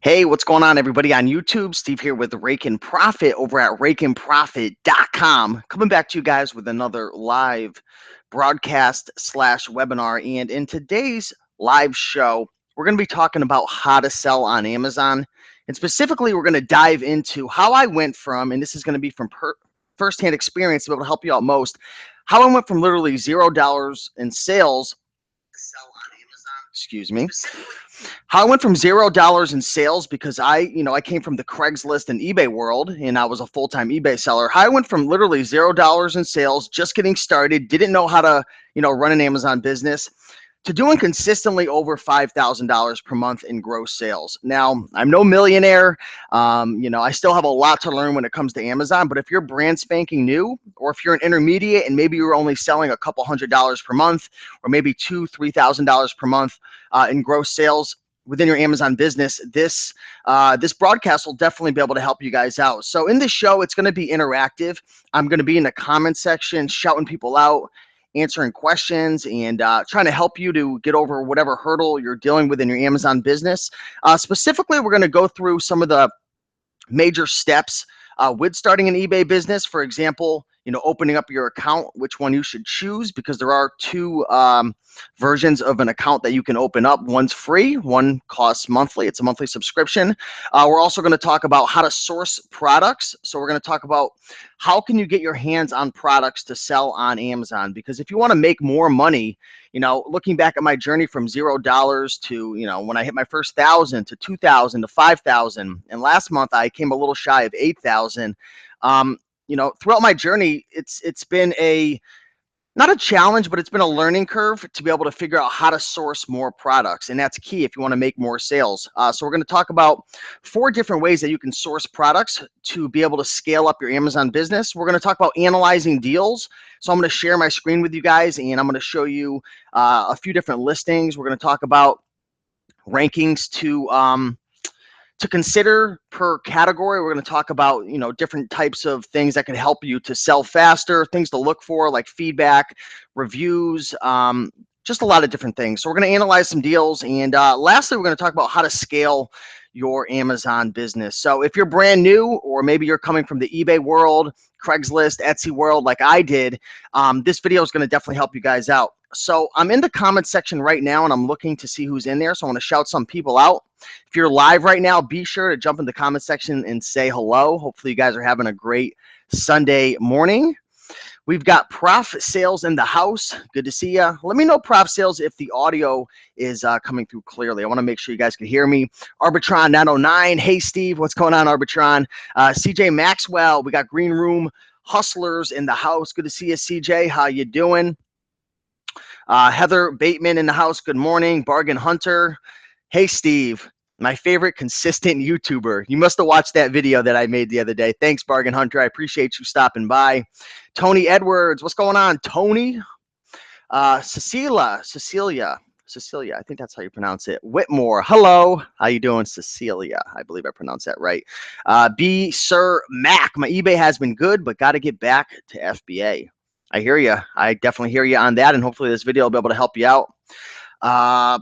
Hey, what's going on, everybody on YouTube? Steve here with Raiken Profit over at RaikenProfit.com. Coming back to you guys with another live broadcast slash webinar. And in today's live show, we're going to be talking about how to sell on Amazon. And specifically, we're going to dive into how I went from, and this is going to be from firsthand experience to be able to help you out most, how I went from literally $0 in sales, sell on Amazon, excuse me, how I went from $0 in sales because I came from the Craigslist and eBay world and I was a full-time eBay seller. How I went from literally $0 in sales, just getting started, didn't know how to, run an Amazon business, to doing consistently over $5,000 per month in gross sales. Now, I'm no millionaire. I still have a lot to learn when it comes to Amazon, but if you're brand spanking new, or if you're an intermediate and maybe you're only selling a couple $100s per month, or maybe $2,000, $3,000 per month in gross sales within your Amazon business, this broadcast will definitely be able to help you guys out. So in this show, it's going to be interactive. I'm going to be in the comment section shouting people out, answering questions, and trying to help you to get over whatever hurdle you're dealing with in your Amazon business. Specifically, we're going to go through some of the major steps with starting an eBay business. For example, opening up your account, which one you should choose, because there are two versions of an account that you can open up. One's free, one costs monthly. It's a monthly subscription. We're also going to talk about how to source products. So we're going to talk about how can you get your hands on products to sell on Amazon, because if you want to make more money, looking back at my journey from $0 to, when I hit my first 1,000 to 2,000 to 5,000, and last month I came a little shy of 8,000. Throughout my journey, it's been not a challenge, but it's been a learning curve to be able to figure out how to source more products. And that's key if you want to make more sales. So we're going to talk about 4 different ways that you can source products to be able to scale up your Amazon business. We're going to talk about analyzing deals. So I'm going to share my screen with you guys, and I'm going to show you a few different listings. We're going to talk about rankings to consider per category. We're going to talk about, different types of things that can help you to sell faster, things to look for like feedback, reviews, just a lot of different things. So we're going to analyze some deals. And lastly, we're going to talk about how to scale your Amazon business. So if you're brand new, or maybe you're coming from the eBay world, Craigslist, Etsy world, like I did, this video is going to definitely help you guys out. So I'm in the comment section right now, and I'm looking to see who's in there. So I want to shout some people out. If you're live right now, be sure to jump in the comment section and say hello. Hopefully you guys are having a great Sunday morning. We've got Prof Sales in the house. Good to see you. Let me know, Prof Sales, if the audio is coming through clearly. I want to make sure you guys can hear me. Arbitron 909. Hey, Steve. What's going on, Arbitron? CJ Maxwell. We got Green Room Hustlers in the house. Good to see you, CJ. How you doing? Heather Bateman in the house. Good morning. Bargain Hunter. Hey, Steve, my favorite consistent YouTuber. You must have watched that video that I made the other day. Thanks, Bargain Hunter. I appreciate you stopping by. Tony Edwards. What's going on, Tony? Cecilia. I think that's how you pronounce it. Whitmore. Hello. How you doing, Cecilia? I believe I pronounced that right. B. Sir Mac. My eBay has been good, but got to get back to FBA. I hear you. I definitely hear you on that, and hopefully this video will be able to help you out.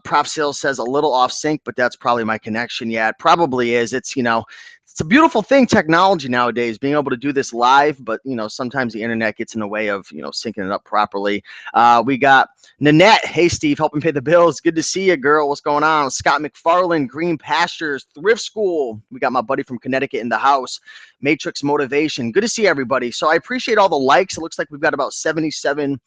Prof Sales says a little off sync, but that's probably my connection. Yeah, it probably is. It's a beautiful thing, technology nowadays, being able to do this live, but sometimes the internet gets in the way of syncing it up properly. We got Nanette. Hey, Steve, helping pay the bills. Good to see you, girl. What's going on? Scott McFarland, Green Pastures, Thrift School. We got my buddy from Connecticut in the house. Matrix Motivation. Good to see everybody. So I appreciate all the likes. It looks like we've got about 77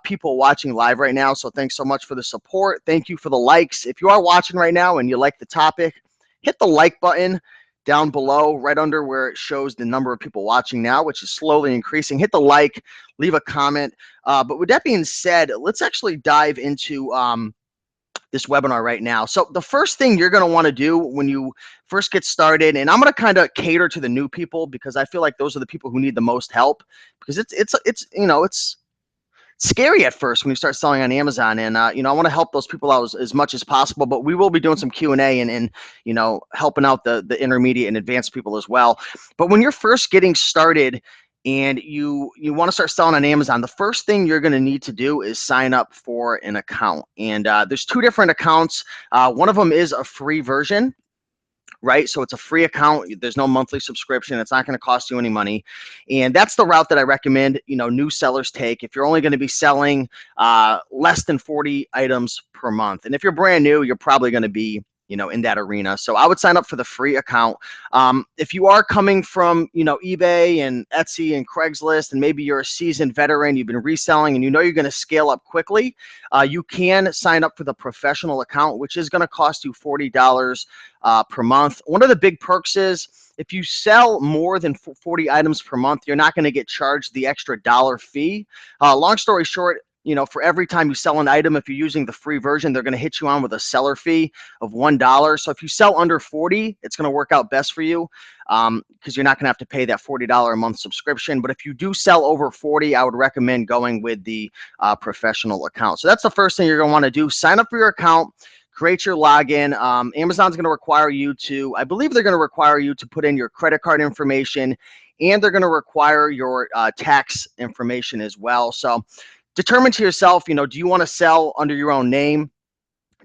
people watching live right now. So thanks so much for the support. Thank you for the likes. If you are watching right now and you like the topic, hit the like button down below, right under where it shows the number of people watching now, which is slowly increasing. Hit the like, leave a comment. But with that being said, let's actually dive into this webinar right now. So the first thing you're going to want to do when you first get started, and I'm going to kind of cater to the new people because I feel like those are the people who need the most help, because it's scary at first when you start selling on Amazon, and I want to help those people out as much as possible. But we will be doing some Q&A and helping out the intermediate and advanced people as well. But when you're first getting started, and you want to start selling on Amazon, the first thing you're going to need to do is sign up for an account. And there's two different accounts. One of them is a free version, right? So it's a free account. There's no monthly subscription. It's not going to cost you any money. And that's the route that I recommend, new sellers take if you're only going to be selling less than 40 items per month. And if you're brand new, you're probably going to be, in that arena. So I would sign up for the free account. If you are coming from, eBay and Etsy and Craigslist, and maybe you're a seasoned veteran, you've been reselling and you're going to scale up quickly, you can sign up for the professional account, which is going to cost you $40 per month. One of the big perks is if you sell more than 40 items per month, you're not going to get charged the extra dollar fee. Long story short, for every time you sell an item, if you're using the free version, they're going to hit you on with a seller fee of $1. So if you sell under 40, it's going to work out best for you because you're not going to have to pay that $40 a month subscription. But if you do sell over 40, I would recommend going with the professional account. So that's the first thing you're going to want to do. Sign up for your account. Create your login. Amazon's going to require you to, I believe they're going to require you to put in your credit card information, and they're going to require your tax information as well. So determine to yourself, do you want to sell under your own name,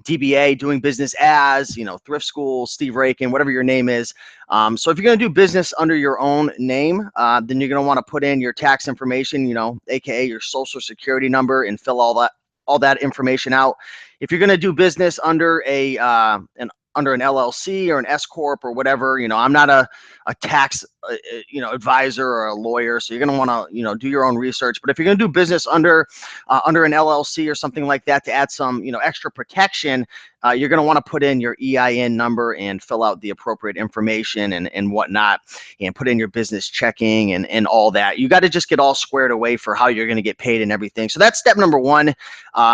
DBA, doing business as, Thrift School, Steve Raiken, whatever your name is. So if you're going to do business under your own name, then you're going to want to put in your tax information, AKA your social security number, and fill all that information out. If you're going to do business under under an LLC or an S corp or whatever, I'm not a tax advisor or a lawyer, so you're going to want to do your own research. But if you're going to do business under an LLC or something like that to add some extra protection, you're going to want to put in your EIN number and fill out the appropriate information and whatnot, and put in your business checking and all that. You got to just get all squared away for how you're going to get paid and everything. So that's step number one.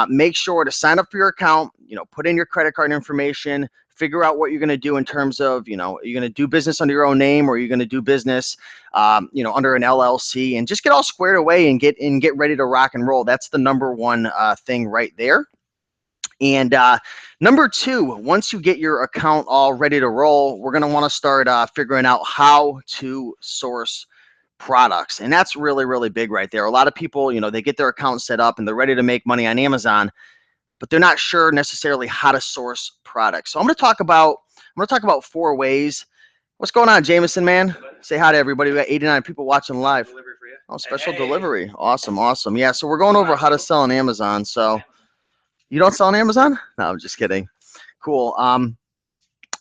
Make sure to sign up for your account, put in your credit card information, figure out what you're going to do in terms of, you're going to do business under your own name, or you're going to do business, under an LLC, and just get all squared away and get ready to rock and roll. That's the number one thing right there. And number two, once you get your account all ready to roll, we're going to want to start figuring out how to source products. And that's really, really big right there. A lot of people, they get their account set up and they're ready to make money on Amazon, but they're not sure necessarily how to source products. So I'm going to talk about 4 ways. What's going on, Jameson, man? Say hi to everybody. We got 89 people watching live. Oh, special delivery. Awesome, awesome. Yeah, so we're going over how to sell on Amazon. So you don't sell on Amazon? No, I'm just kidding. Cool. All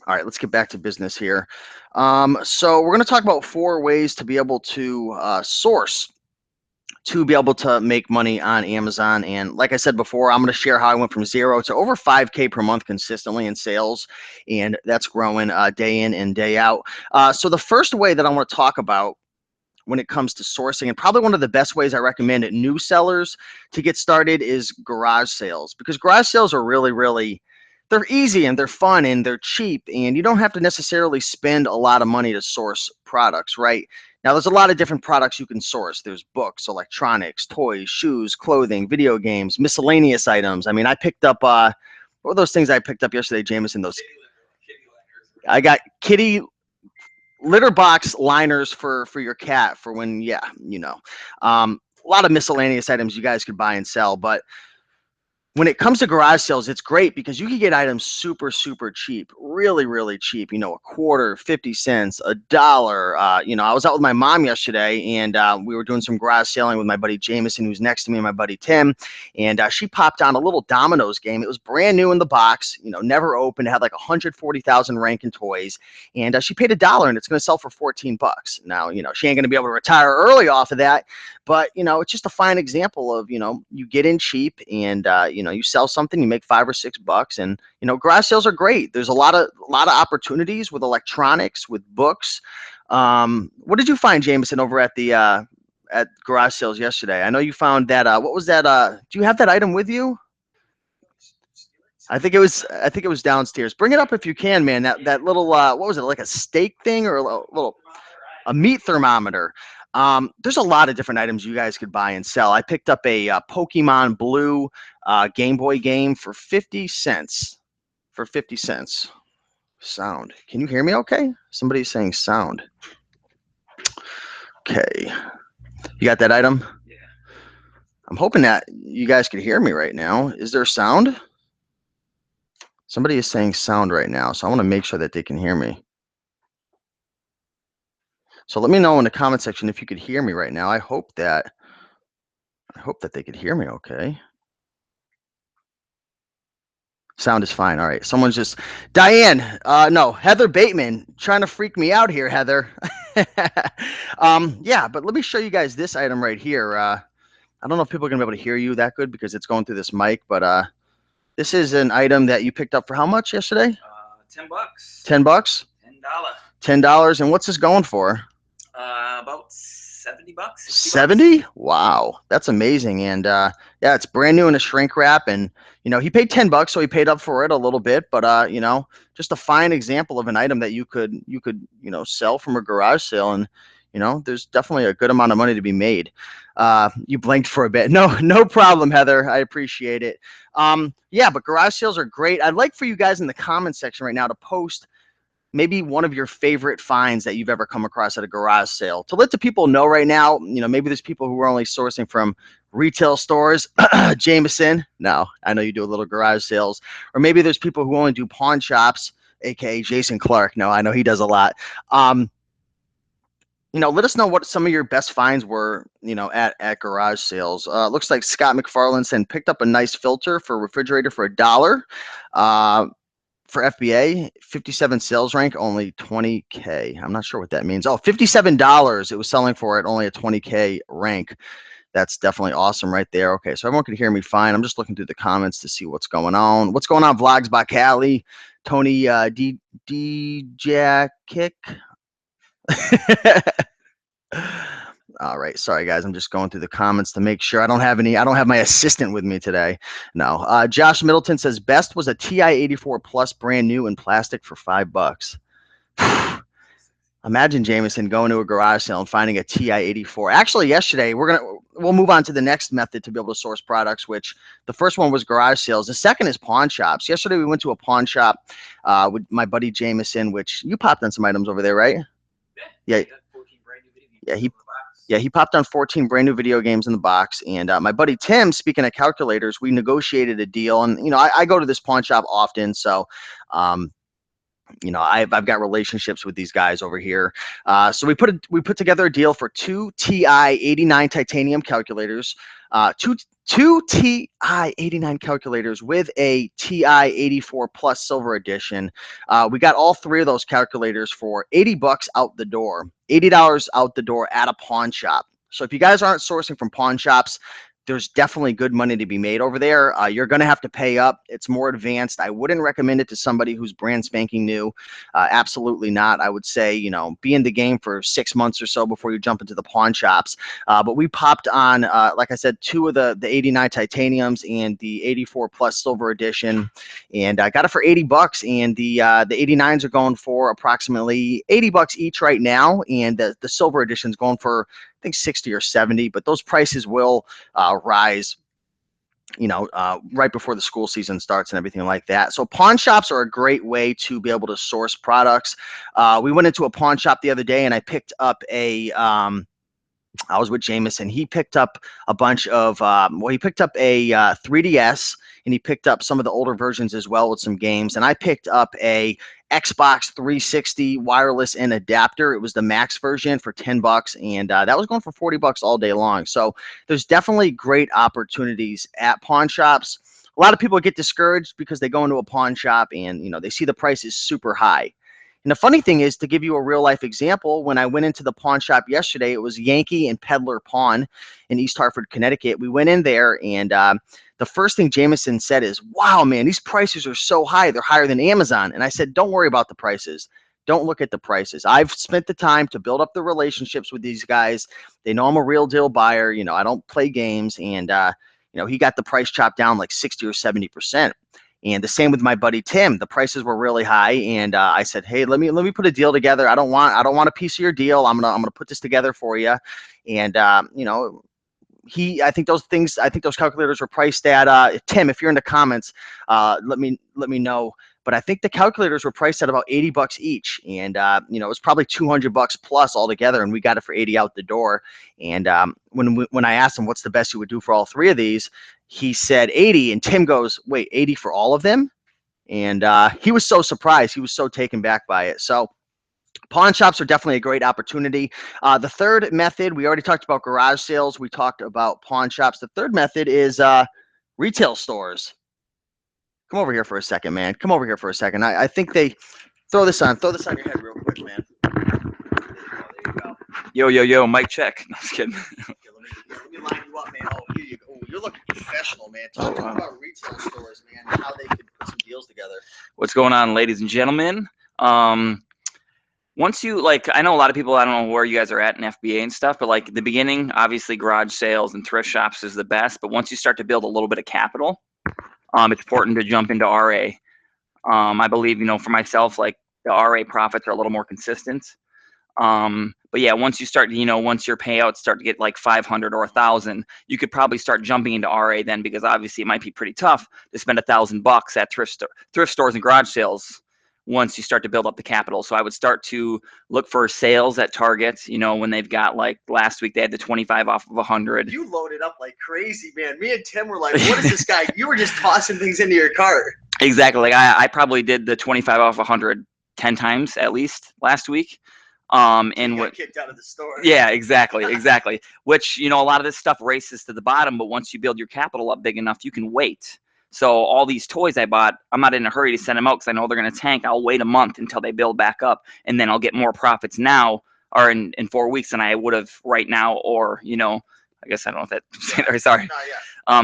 right, let's get back to business here. So we're going to talk about 4 ways to be able to source, to be able to make money on Amazon. And like I said before, I'm going to share how I went from 0 to over 5K per month consistently in sales, and that's growing day in and day out. So the first way that I want to talk about when it comes to sourcing, and probably one of the best ways I recommend new sellers to get started, is garage sales. Because garage sales are really, really, they're easy and they're fun and they're cheap, and you don't have to necessarily spend a lot of money to source products, right? Now, there's a lot of different products you can source. There's books, electronics, toys, shoes, clothing, video games, miscellaneous items. I mean, I picked up, what were those things I picked up yesterday, Jameson? I got kitty litter box liners for your cat for when, a lot of miscellaneous items you guys could buy and sell. But when it comes to garage sales, it's great because you can get items super, super cheap, really, really cheap, a quarter, 50 cents, $1. I was out with my mom yesterday, and we were doing some garage selling with my buddy Jameson, who's next to me, and my buddy Tim. And she popped on a little Domino's game. It was brand new in the box, never opened. It had like 140,000 Raiken toys. And she paid $1, and it's going to sell for 14 bucks. Now, she ain't going to be able to retire early off of that. But, it's just a fine example of, you get in cheap, and, you sell something, you make $5 or $6, and, garage sales are great. There's a lot of opportunities with electronics, with books. What did you find, Jameson, over at the at garage sales yesterday? I know you found that. What was that? Do you have that item with you? I think it was downstairs. Bring it up if you can, man. That little what was it, like a steak thing, or a little a meat thermometer? There's a lot of different items you guys could buy and sell. I picked up a Pokemon Blue Game Boy game for 50 cents. For 50 cents. Sound. Can you hear me okay? Somebody's saying sound. Okay. You got that item? Yeah. I'm hoping that you guys can hear me right now. Is there sound? Somebody is saying sound right now, so I want to make sure that they can hear me. So let me know in the comment section if you could hear me right now. I hope that they could hear me okay. Sound is fine. All right. Someone's just Diane. No, Heather Bateman trying to freak me out here, Heather. Yeah, but let me show you guys this item right here. I don't know if people are gonna be able to hear you that good because it's going through this mic, but this is an item that you picked up for how much yesterday? $10. $10. $10. And what's this going for? About $70. 70? Wow, that's amazing. And yeah, it's brand new in a shrink wrap, and he paid $10, so he paid up for it a little bit. But just a fine example of an item that you could sell from a garage sale, and there's definitely a good amount of money to be made. You blinked for a bit. No problem, Heather. I appreciate it. Yeah, but garage sales are great. I'd like for you guys in the comment section right now to post maybe one of your favorite finds that you've ever come across at a garage sale, to let the people know right now. Maybe there's people who are only sourcing from retail stores. Jameson, no, I know you do a little garage sales. Or maybe there's people who only do pawn shops, aka Jason Clark. No, I know he does a lot. Let us know what some of your best finds were, at garage sales. Looks like Scott McFarland said picked up a nice filter for a refrigerator for $1. For FBA, 57 sales rank, only 20K. I'm not sure what that means. Oh, $57 it was selling for at only a 20K rank. That's definitely awesome right there. Okay, so everyone can hear me fine. I'm just looking through the comments to see what's going on. What's going on, Vlogs by Cali? Tony D Jack Kick. All right, sorry guys, I'm just going through the comments to make sure. I don't have my assistant with me today. No. Josh Middleton says best was a TI-84 Plus brand new in plastic for $5. Imagine Jameson going to a garage sale and finding a TI-84. Actually, yesterday we'll move on to the next method to be able to source products, which the first one was garage sales. The second is pawn shops. Yesterday we went to a pawn shop with my buddy Jameson, which you popped on some items over there, right? Yeah. Yeah, he popped on 14 brand new video games in the box. And my buddy Tim, speaking of calculators, we negotiated a deal. And I go to this pawn shop often, so I've got relationships with these guys over here. So we put together a deal for two TI-89 titanium calculators, two TI-89 calculators with a TI-84 Plus Silver Edition. We got all three of those calculators for $80 out the door, $80 out the door at a pawn shop. So if you guys aren't sourcing from pawn shops, there's definitely good money to be made over there. You're going to have to pay up. It's more advanced. I wouldn't recommend it to somebody who's brand spanking new. Absolutely not. I would say, be in the game for 6 months or so before you jump into the pawn shops. But we popped on, like I said, two of the 89 titaniums and the 84 Plus Silver Edition, and I got it for $80. And the 89s are going for approximately $80 each right now, and the Silver Edition is going for, I think, 60 or 70. But those prices will rise right before the school season starts and everything like that. So pawn shops are a great way to be able to source products. We went into a pawn shop the other day and I picked up I was with Jameson. He picked up a bunch of, he picked up a 3DS, and he picked up some of the older versions as well with some games. And I picked up a Xbox 360 wireless and adapter. It was the max version for $10, and that was going for $40 all day long. So there's definitely great opportunities at pawn shops. A lot of people get discouraged because they go into a pawn shop and they see the price is super high. And the funny thing is, to give you a real life example, when I went into the pawn shop yesterday, it was Yankee and Peddler Pawn in East Hartford, Connecticut. We went in there, and the first thing Jameson said is, "Wow, man, these prices are so high. They're higher than Amazon." And I said, "Don't worry about the prices. Don't look at the prices. I've spent the time to build up the relationships with these guys. They know I'm a real deal buyer. I don't play games." And he got the price chopped down like 60 or 70%. And the same with my buddy Tim. The prices were really high, and I said, "Hey, let me put a deal together. I don't want a piece of your deal. I'm gonna put this together for you." And I think those calculators were priced at Tim. If you're in the comments, let me know. but I think the calculators were priced at about $80 each, and you know, it was probably $200 plus altogether, and we got it for 80 out the door. And when I asked him what's the best you would do for all three of these, he said 80, and Tim goes, "Wait, 80 for all of them?" And he was so surprised, he was so taken back by it. So pawn shops are definitely a great opportunity. The third method, we already talked about garage sales. We talked about pawn shops. The third method is retail stores. Come over here for a second, man. Come over here for a second. I think they throw this on your head real quick, man. There you go. Yo, mic check. No, just kidding. Let me line you up, man. Oh, here you go. Oh, you're looking professional, man. Talk to me about retail stores, man, and how they could put some deals together. What's going on, ladies and gentlemen? Once you, like, I know a lot of people, I don't know where you guys are at in FBA and stuff, but like the beginning, obviously garage sales and thrift shops is the best. But once you start to build a little bit of capital, it's important to jump into RA. I believe, for myself, like the RA profits are a little more consistent. But yeah, once you start, once your payouts start to get like 500 or 1,000, you could probably start jumping into RA then, because obviously it might be pretty tough to spend $1,000 at thrift stores and garage sales once you start to build up the capital. So I would start to look for sales at Target, when they've got, like last week they had the 25 off of 100. You loaded up like crazy, man. Me and Tim were like, what is this guy? You were just tossing things into your cart. Exactly. Like I probably did the 25 off 100 10 times at least last week. And what kicked out of the store. Yeah, exactly. Which, a lot of this stuff races to the bottom, but once you build your capital up big enough, you can wait. So all these toys I bought, I'm not in a hurry to send them out because I know they're going to tank. I'll wait a month until they build back up, and then I'll get more profits now or in 4 weeks than I would have right now, or, I guess I don't know if that's sorry.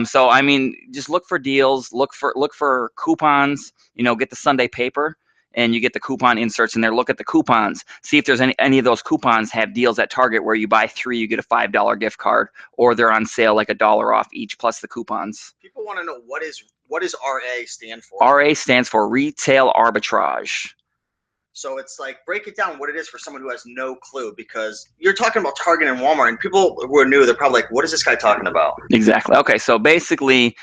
So I mean, just look for deals, look for coupons, get the Sunday paper, and you get the coupon inserts in there. Look at the coupons. See if there's any of those coupons have deals at Target where you buy 3, you get a $5 gift card, or they're on sale like $1 off each plus the coupons. People want to know what does RA stand for? RA stands for retail arbitrage. So it's like, break it down what it is for someone who has no clue, because you're talking about Target and Walmart, and people who are new, they're probably like, what is this guy talking about? Exactly. Okay, so basically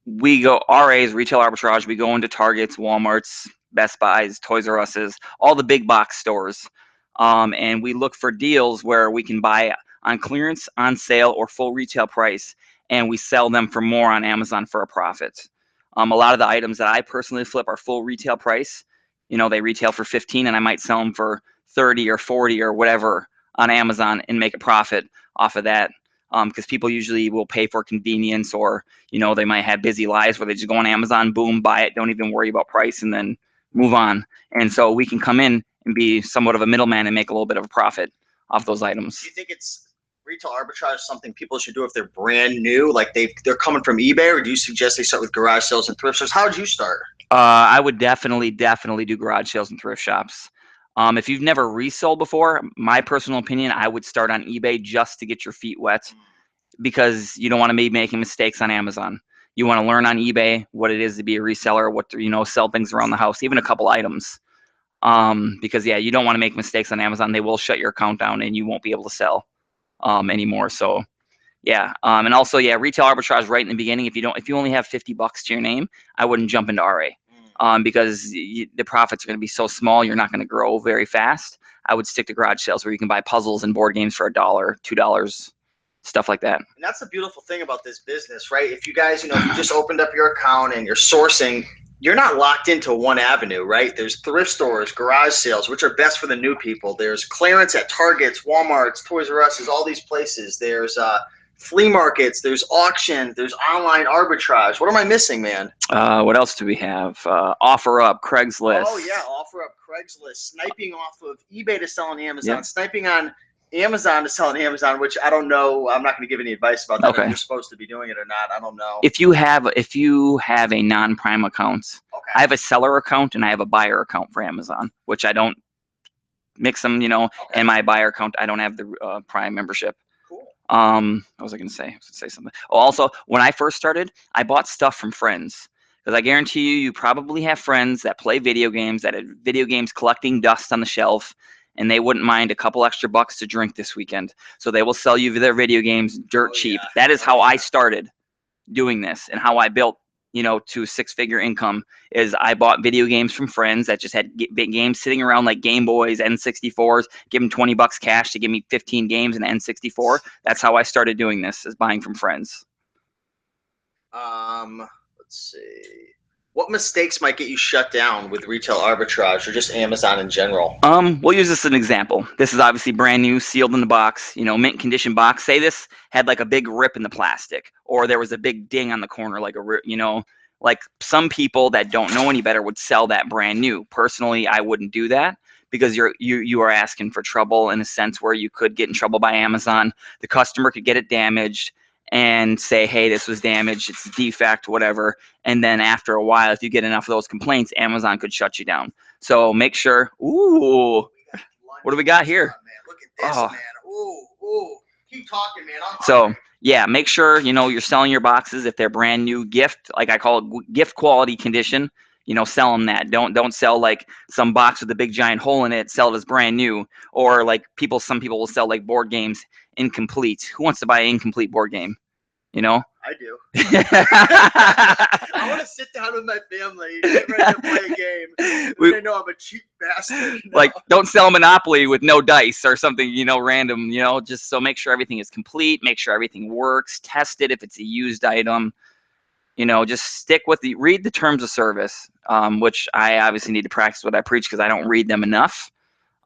we go RA's retail arbitrage. We go into Targets, Walmarts, Best Buys, Toys R Us's, all the big box stores, and we look for deals where we can buy on clearance, on sale, or full retail price, and we sell them for more on Amazon for a profit. A lot of the items that I personally flip are full retail price. They retail for 15, and I might sell them for 30 or 40 or whatever on Amazon and make a profit off of that. Because people usually will pay for convenience, or they might have busy lives where they just go on Amazon, boom, buy it, don't even worry about price, and then move on. And so we can come in and be somewhat of a middleman and make a little bit of a profit off those items. Do you think it's retail arbitrage something people should do if they're brand new, like they're coming from eBay, or do you suggest they start with garage sales and thrift stores? How would you start? I would definitely do garage sales and thrift shops. If you've never resold before, my personal opinion, I would start on eBay just to get your feet wet, because you don't want to be making mistakes on Amazon. You want to learn on eBay what it is to be a reseller, what to, sell things around the house, even a couple items. Because yeah, you don't want to make mistakes on Amazon. They will shut your account down and you won't be able to sell anymore. So yeah, and also yeah, retail arbitrage right in the beginning. If you only have $50 to your name, I wouldn't jump into RA. Because the profits are going to be so small, you're not going to grow very fast. I would stick to garage sales where you can buy puzzles and board games for $1, $2, stuff like that. And that's the beautiful thing about this business, right? If you guys, if you just opened up your account and you're sourcing, you're not locked into one avenue, right? There's thrift stores, garage sales, which are best for the new people. There's clearance at Targets, Walmarts, Toys R Us, all these places. There's flea markets, there's auction, there's online arbitrage. What am I missing, man? What else do we have? OfferUp, Craigslist. Oh yeah, OfferUp, Craigslist, sniping off of eBay to sell on Amazon, sniping on Amazon to sell on Amazon, which I don't know. I'm not going to give any advice about that. Okay. If you're supposed to be doing it or not, I don't know. If you have a non-Prime account, okay. I have a seller account and I have a buyer account for Amazon, which I don't mix them, okay. And my buyer account, I don't have the Prime membership. What was I going to say? I was going to say something. Oh, also, when I first started, I bought stuff from friends, because I guarantee you probably have friends that play video games, that have video games collecting dust on the shelf, and they wouldn't mind a couple extra bucks to drink this weekend. So they will sell you their video games dirt cheap. That is how I started doing this, and how I built, to six-figure income is I bought video games from friends that just had big games sitting around, like Game Boys, N64s, give them $20 cash to give me 15 games in the N64. That's how I started doing this, is buying from friends. Let's see. What mistakes might get you shut down with retail arbitrage or just Amazon in general? We'll use this as an example. This is obviously brand new, sealed in the box, mint condition box. Say this had like a big rip in the plastic, or there was a big ding on the corner, like like some people that don't know any better would sell that brand new. Personally, I wouldn't do that because you are asking for trouble in a sense where you could get in trouble by Amazon. The customer could get it damaged and say, hey, this was damaged, it's a defect, whatever. And then after a while, if you get enough of those complaints, Amazon could shut you down. So make sure. Ooh, what do we got here? Look at this, man. Ooh. Keep talking, man. So yeah, make sure you're selling your boxes if they're brand new gift, like I call it, gift quality condition. Sell them that. Don't sell like some box with a big giant hole in it. Sell it as brand new. Or like some people will sell like board games incomplete. Who wants to buy an incomplete board game? I do. I want to sit down with my family, get ready to play a game. I know I'm a cheap bastard. No. Like, don't sell Monopoly with no dice or something, random. Just so make sure everything is complete. Make sure everything works. Test it if it's a used item. Just stick with read the terms of service, which I obviously need to practice what I preach because I don't read them enough.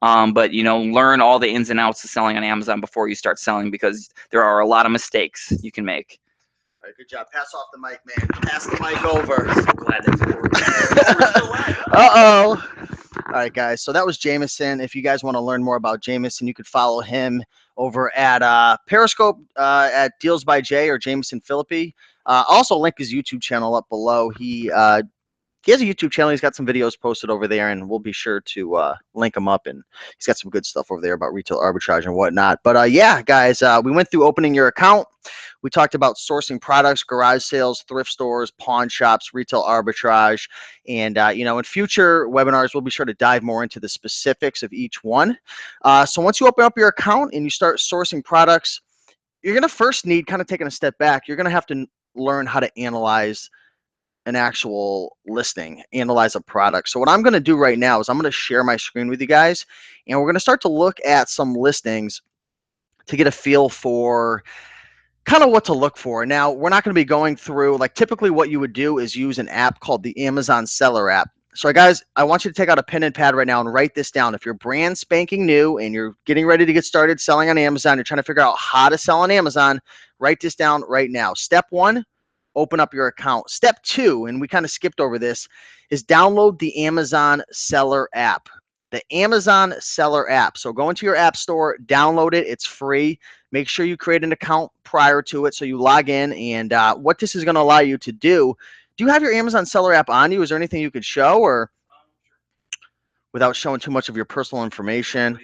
But learn all the ins and outs of selling on Amazon before you start selling, because there are a lot of mistakes you can make. All right, good job. Pass off the mic, man. Pass the mic over. I'm so glad that Uh-oh. All right, guys. So that was Jameson. If you guys want to learn more about Jameson, you could follow him over at Periscope at Deals by Jay or Jameson Philippi. Also, link his YouTube channel up below. He has a YouTube channel. He's got some videos posted over there, and we'll be sure to link him up. And he's got some good stuff over there about retail arbitrage and whatnot. But yeah, guys, we went through opening your account. We talked about sourcing products, garage sales, thrift stores, pawn shops, retail arbitrage. And, in future webinars, we'll be sure to dive more into the specifics of each one. So once you open up your account and you start sourcing products, you're going to first need, kind of taking a step back, you're going to have to learn how to analyze an actual listing, analyze a product. So what I'm going to do right now is I'm going to share my screen with you guys, and we're going to start to look at some listings to get a feel for kind of what to look for. Now, we're not going to be going through, like typically what you would do is use an app called the Amazon Seller app. So guys, I want you to take out a pen and pad right now and write this down. If you're brand spanking new and you're getting ready to get started selling on Amazon, you're trying to figure out how to sell on Amazon, write this down right now. Step 1, open up your account. Step 2, and we kind of skipped over this, is download the Amazon Seller app. The Amazon Seller app. So go into your app store, download it. It's free. Make sure you create an account prior to it so you log in. And what this is going to allow you to do you have your Amazon Seller app on you? Is there anything you could show, or without showing too much of your personal information?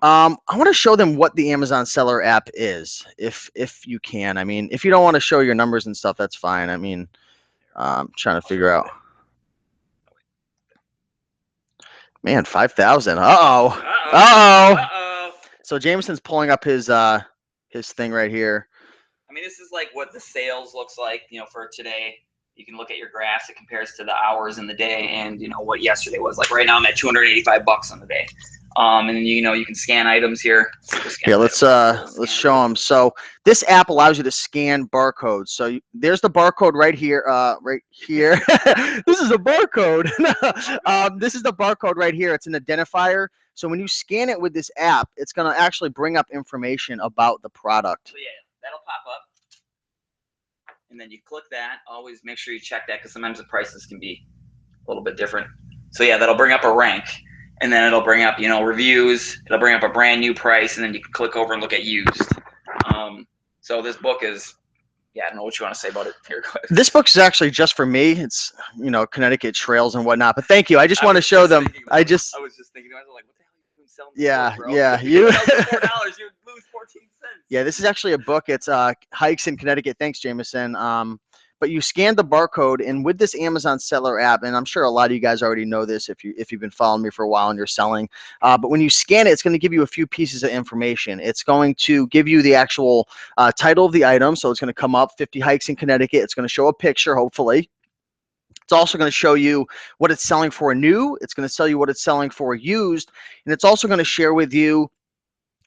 I want to show them what the Amazon Seller app is, if you can. I mean, if you don't want to show your numbers and stuff, that's fine. I mean, I'm trying to figure out. Man, 5,000. Uh-oh. So Jameson's pulling up his thing right here. I mean, this is like what the sales looks like, for today. You can look at your graphs. It compares to the hours in the day, and what yesterday was. Like right now, I'm at $285 on the day. And then you can scan items here. Here, let's show them. So this app allows you to scan barcodes. So there's the barcode right here. Right here. This is a barcode. This is the barcode right here. It's an identifier. So when you scan it with this app, it's gonna actually bring up information about the product. So yeah, that'll pop up. And then you click that. Always make sure you check that, because sometimes the prices can be a little bit different. So yeah, that'll bring up a rank, and then it'll bring up reviews. It'll bring up a brand new price, and then you can click over and look at used. So this book is, I don't know what you want to say about it. Here, go ahead. This book is actually just for me. It's Connecticut trails and whatnot. But thank you. I just want to show them. I was just thinking, I was like, what the hell are you doing selling? Yeah, book, yeah. You $4, you lose 14 cents. Yeah, this is actually a book. It's Hikes in Connecticut. Thanks, Jameson. But you scan the barcode, and with this Amazon Seller app, and I'm sure a lot of you guys already know this if you've been following me for a while and you're selling. But when you scan it, it's going to give you a few pieces of information. It's going to give you the actual title of the item. So it's going to come up 50 hikes in Connecticut. It's going to show a picture, hopefully. It's also going to show you what it's selling for new. It's going to tell you what it's selling for used. And it's also going to share with you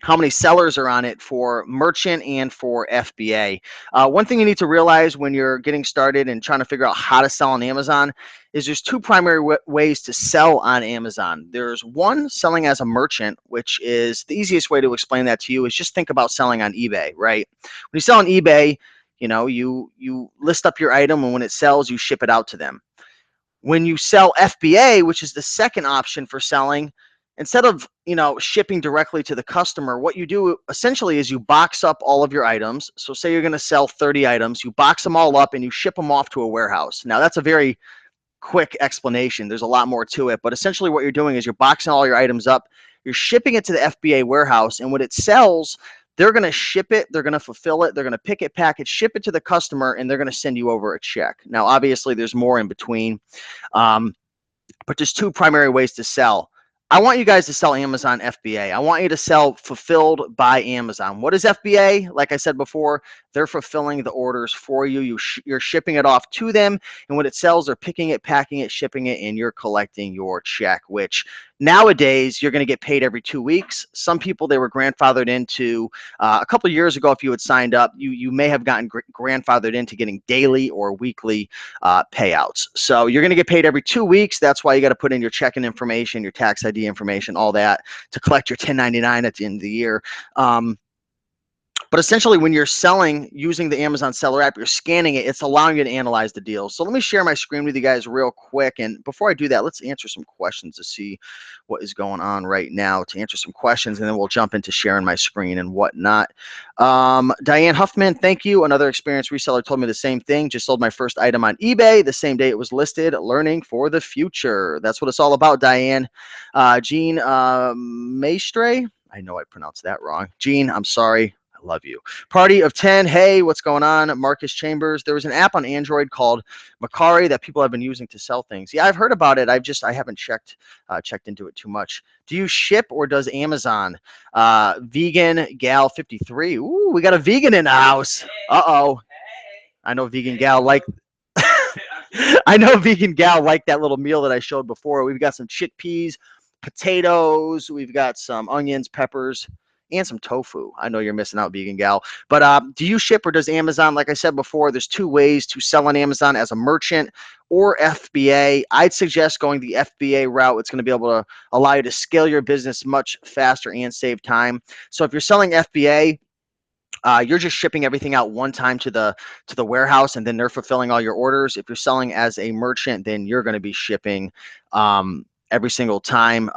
how many sellers are on it for merchant and for FBA. One thing you need to realize when you're getting started and trying to figure out how to sell on Amazon is there's two primary ways to sell on Amazon. There's one, selling as a merchant, which is the easiest way to explain that to you is just think about selling on eBay, right? When you sell on eBay, you list up your item, and when it sells, you ship it out to them. When you sell FBA, which is the second option for selling, instead of shipping directly to the customer, what you do essentially is you box up all of your items. So say you're going to sell 30 items, you box them all up and you ship them off to a warehouse. Now that's a very quick explanation. There's a lot more to it, but essentially what you're doing is you're boxing all your items up, you're shipping it to the FBA warehouse, and when it sells, they're going to ship it, they're going to fulfill it, they're going to pick it, pack it, ship it to the customer, and they're going to send you over a check. Now, obviously, there's more in between. Um, but there's two primary ways to sell. I want you guys to sell Amazon FBA. I want you to sell fulfilled by Amazon. What is FBA? Like I said before, they're fulfilling the orders for you. You're shipping it off to them, and when it sells, they're picking it, packing it, shipping it, and you're collecting your check, which nowadays you're going to get paid every 2 weeks. Some people, they were grandfathered into a couple of years ago. If you had signed up, you may have gotten grandfathered into getting daily or weekly payouts. So you're going to get paid every 2 weeks. That's why you got to put in your checking information, your tax ID information, all that to collect your 1099 at the end of the year. But essentially, when you're selling using the Amazon Seller app, you're scanning it. It's allowing you to analyze the deals. So let me share my screen with you guys real quick. And before I do that, let's answer some questions to see what is going on right now, to answer some questions, and then we'll jump into sharing my screen and whatnot. Diane Huffman, thank you. Another experienced reseller told me the same thing. Just sold my first item on eBay the same day it was listed. Learning for the future. That's what it's all about, Diane. Jean Maestre, I know I pronounced that wrong. Jean, I'm sorry. I love you. Party of 10. Hey, what's going on? Marcus Chambers. There was an app on Android called Macari that people have been using to sell things. Yeah, I've heard about it. I haven't checked into it too much. Do you ship or does Amazon? Vegan Gal 53. Ooh, we got a vegan in the house. Uh-oh. I know Vegan Gal like I know Vegan Gal like that little meal that I showed before. We've got some chickpeas, potatoes, we've got some onions, peppers, and some tofu. I know you're missing out, Vegan Gal. But do you ship or does Amazon? Like I said before, there's two ways to sell on Amazon as a merchant or FBA. I'd suggest going the FBA route. It's going to be able to allow you to scale your business much faster and save time. So if you're selling FBA, you're just shipping everything out one time to the warehouse, and then they're fulfilling all your orders. If you're selling as a merchant, then you're going to be shipping every single time.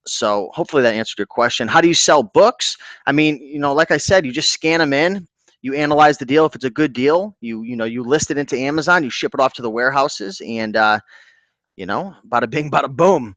So hopefully that answered your question. How do you sell books? I mean, like I said, you just scan them in. You analyze the deal. If it's a good deal, you list it into Amazon. You ship it off to the warehouses, and bada bing, bada boom.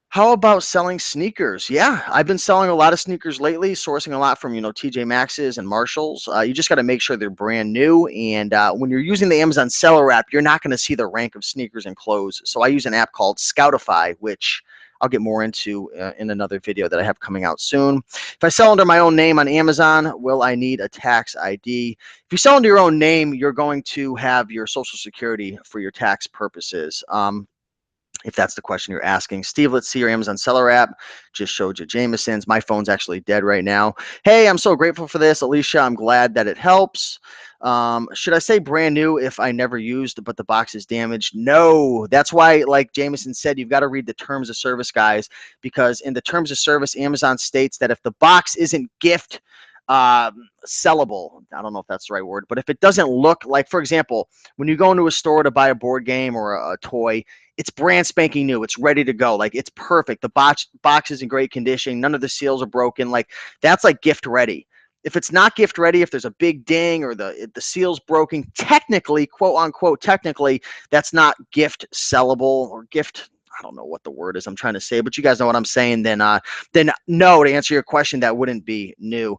How about selling sneakers? Yeah, I've been selling a lot of sneakers lately, sourcing a lot from, TJ Maxx's and Marshalls. You just got to make sure they're brand new. And when you're using the Amazon Seller app, you're not going to see the rank of sneakers and clothes. So I use an app called Scoutify, which I'll get more into in another video that I have coming out soon. If I sell under my own name on Amazon, will I need a tax ID? If you sell under your own name, you're going to have your Social Security for your tax purposes. If that's the question you're asking. Steve, let's see your Amazon Seller app. Just showed you Jameson's. My phone's actually dead right now. Hey, I'm so grateful for this. Alicia, I'm glad that it helps. Should I say brand new if I never used, but the box is damaged? No, that's why, like Jameson said, you've got to read the terms of service, guys, because in the terms of service, Amazon states that if the box isn't gift sellable, I don't know if that's the right word, but if it doesn't look like, for example, when you go into a store to buy a board game or a toy, it's brand spanking new. It's ready to go. Like, it's perfect. The box is in great condition. None of the seals are broken. Like, that's like gift ready. If it's not gift ready, if there's a big ding or the seal's broken, technically, quote unquote, technically, that's not gift sellable or gift. I don't know what the word is I'm trying to say, but you guys know what I'm saying. Then no, to answer your question, that wouldn't be new.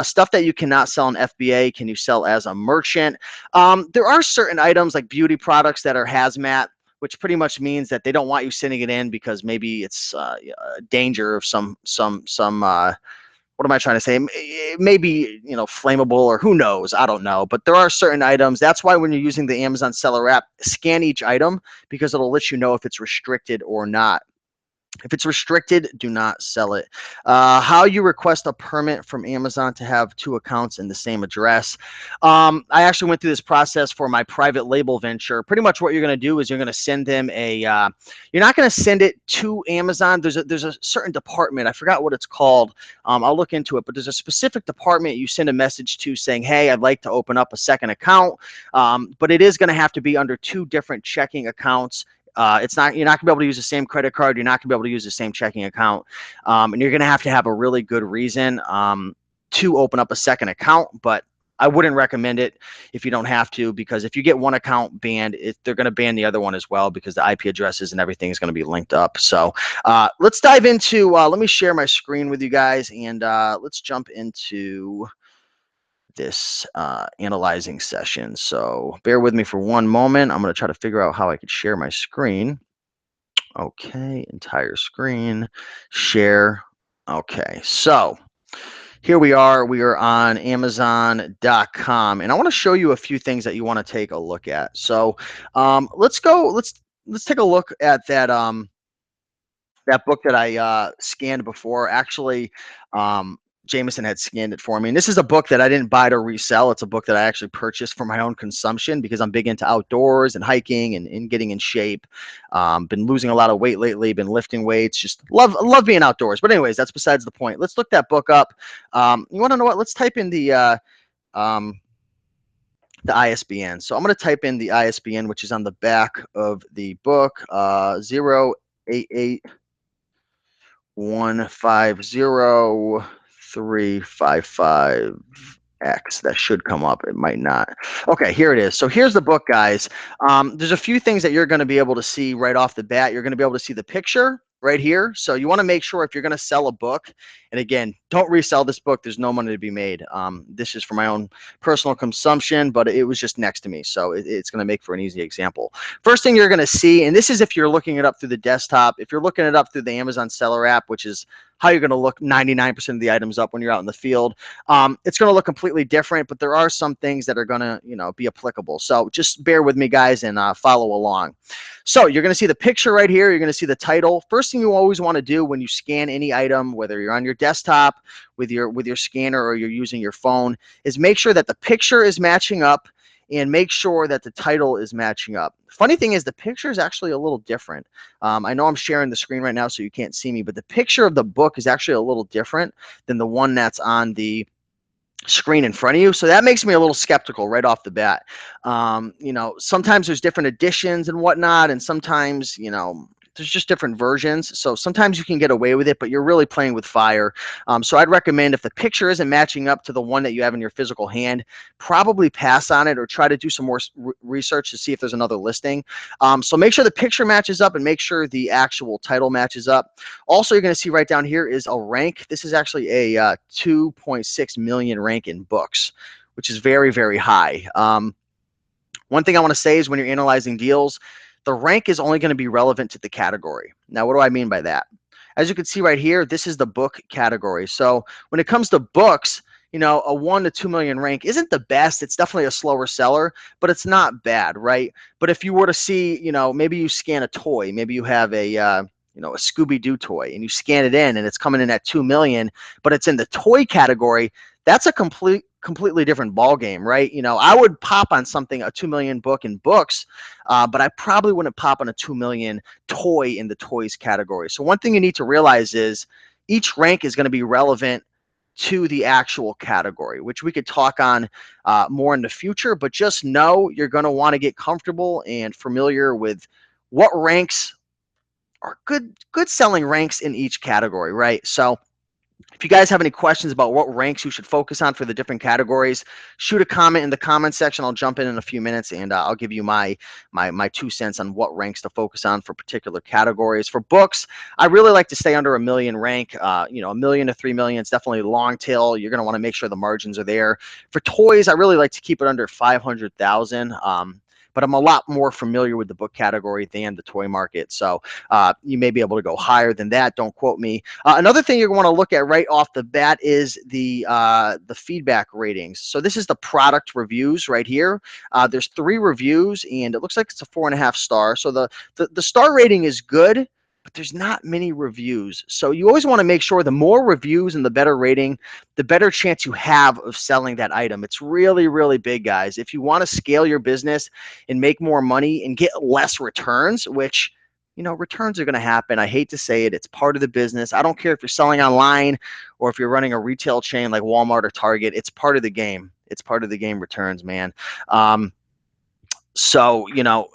Stuff that you cannot sell in FBA, can you sell as a merchant? There are certain items like beauty products that are hazmat, which pretty much means that they don't want you sending it in because maybe it's a danger of some what am I trying to say? It may be, flammable, or who knows? I don't know. But there are certain items. That's why when you're using the Amazon Seller app, scan each item because it'll let you know if it's restricted or not. If it's restricted, do not sell it. How you request a permit from Amazon to have two accounts in the same address. I actually went through this process for my private label venture. Pretty much what you're going to do is you're going to send them you're not going to send it to Amazon. There's a certain department. I forgot what it's called. I'll look into it, but there's a specific department you send a message to saying, hey, I'd like to open up a second account. But it is going to have to be under two different checking accounts. It's not, you're not gonna be able to use the same credit card. You're not gonna be able to use the same checking account, and you're gonna have a really good reason to open up a second account. But I wouldn't recommend it if you don't have to, because if you get one account banned, they're going to ban the other one as well, because the IP addresses and everything is going to be linked up. So let's dive into. Let me share my screen with you guys, and let's jump into this analyzing session. So bear with me for one moment. I'm going to try to figure out how I could share my screen. Okay, entire screen, share. Okay, so here we are. We are on Amazon.com, and I want to show you a few things that you want to take a look at. So let's go. Let's take a look at that book that I scanned before. Actually, Jameson had scanned it for me. And this is a book that I didn't buy to resell. It's a book that I actually purchased for my own consumption because I'm big into outdoors and hiking and getting in shape. Been losing a lot of weight lately, been lifting weights, just love being outdoors. But anyways, that's besides the point. Let's look that book up. You want to know what? Let's type in the ISBN. So I'm going to type in the ISBN, which is on the back of the book, 088 150 355X. That should come up. It might not. Okay, here it is. So here's the book, guys. There's a few things that you're going to be able to see right off the bat. You're going to be able to see the picture right here. So you want to make sure if you're going to sell a book, and again, don't resell this book. There's no money to be made. This is for my own personal consumption, but it was just next to me. So it's going to make for an easy example. First thing you're going to see, and this is if you're looking it up through the desktop, if you're looking it up through the Amazon Seller app, which is how you're going to look 99% of the items up when you're out in the field, it's going to look completely different, but there are some things that are going to, be applicable. So just bear with me, guys, and follow along. So you're going to see the picture right here. You're going to see the title. First thing you always want to do when you scan any item, whether you're on your desktop with your scanner or you're using your phone, is make sure that the picture is matching up and make sure that the title is matching up. Funny thing is, the picture is actually a little different. I know I'm sharing the screen right now so you can't see me, but the picture of the book is actually a little different than the one that's on the screen in front of you. So that makes me a little skeptical right off the bat. Sometimes there's different editions and whatnot, and sometimes, there's just different versions. So sometimes you can get away with it, but you're really playing with fire. So I'd recommend, if the picture isn't matching up to the one that you have in your physical hand, probably pass on it or try to do some more research to see if there's another listing. So make sure the picture matches up and make sure the actual title matches up. Also, you're going to see right down here is a rank. This is actually a 2.6 million rank in books, which is very, very high. One thing I want to say is when you're analyzing deals, the rank is only going to be relevant to the category. Now, what do I mean by that? As you can see right here, this is the book category. So when it comes to books, a 1 to 2 million rank isn't the best. It's definitely a slower seller, but it's not bad, right? But if you were to see, maybe you scan a toy, maybe you have a Scooby-Doo toy, and you scan it in and it's coming in at 2 million, but it's in the toy category, that's a completely different ball game, right? I would pop on something, a 2 million book in books, but I probably wouldn't pop on a 2 million toy in the toys category. So one thing you need to realize is each rank is going to be relevant to the actual category, which we could talk on more in the future, but just know you're going to want to get comfortable and familiar with what ranks are good selling ranks in each category, right? So if you guys have any questions about what ranks you should focus on for the different categories, shoot a comment in the comment section. I'll jump in a few minutes, and I'll give you my 2 cents on what ranks to focus on for particular categories. For books, I really like to stay under a million rank. A million to 3 million is definitely long tail. You're going to want to make sure the margins are there. For toys, I really like to keep it under 500,000. but I'm a lot more familiar with the book category than the toy market. So you may be able to go higher than that. Don't quote me. Another thing you're going to look at right off the bat is the feedback ratings. So this is the product reviews right here. There's 3 reviews, and it looks like it's a 4.5 star. So the star rating is good, but there's not many reviews. So you always want to make sure the more reviews and the better rating, the better chance you have of selling that item. It's really, really big, guys. If you want to scale your business and make more money and get less returns, which, returns are going to happen. I hate to say it. It's part of the business. I don't care if you're selling online or if you're running a retail chain like Walmart or Target. It's part of the game. It's part of the game, returns, man. So,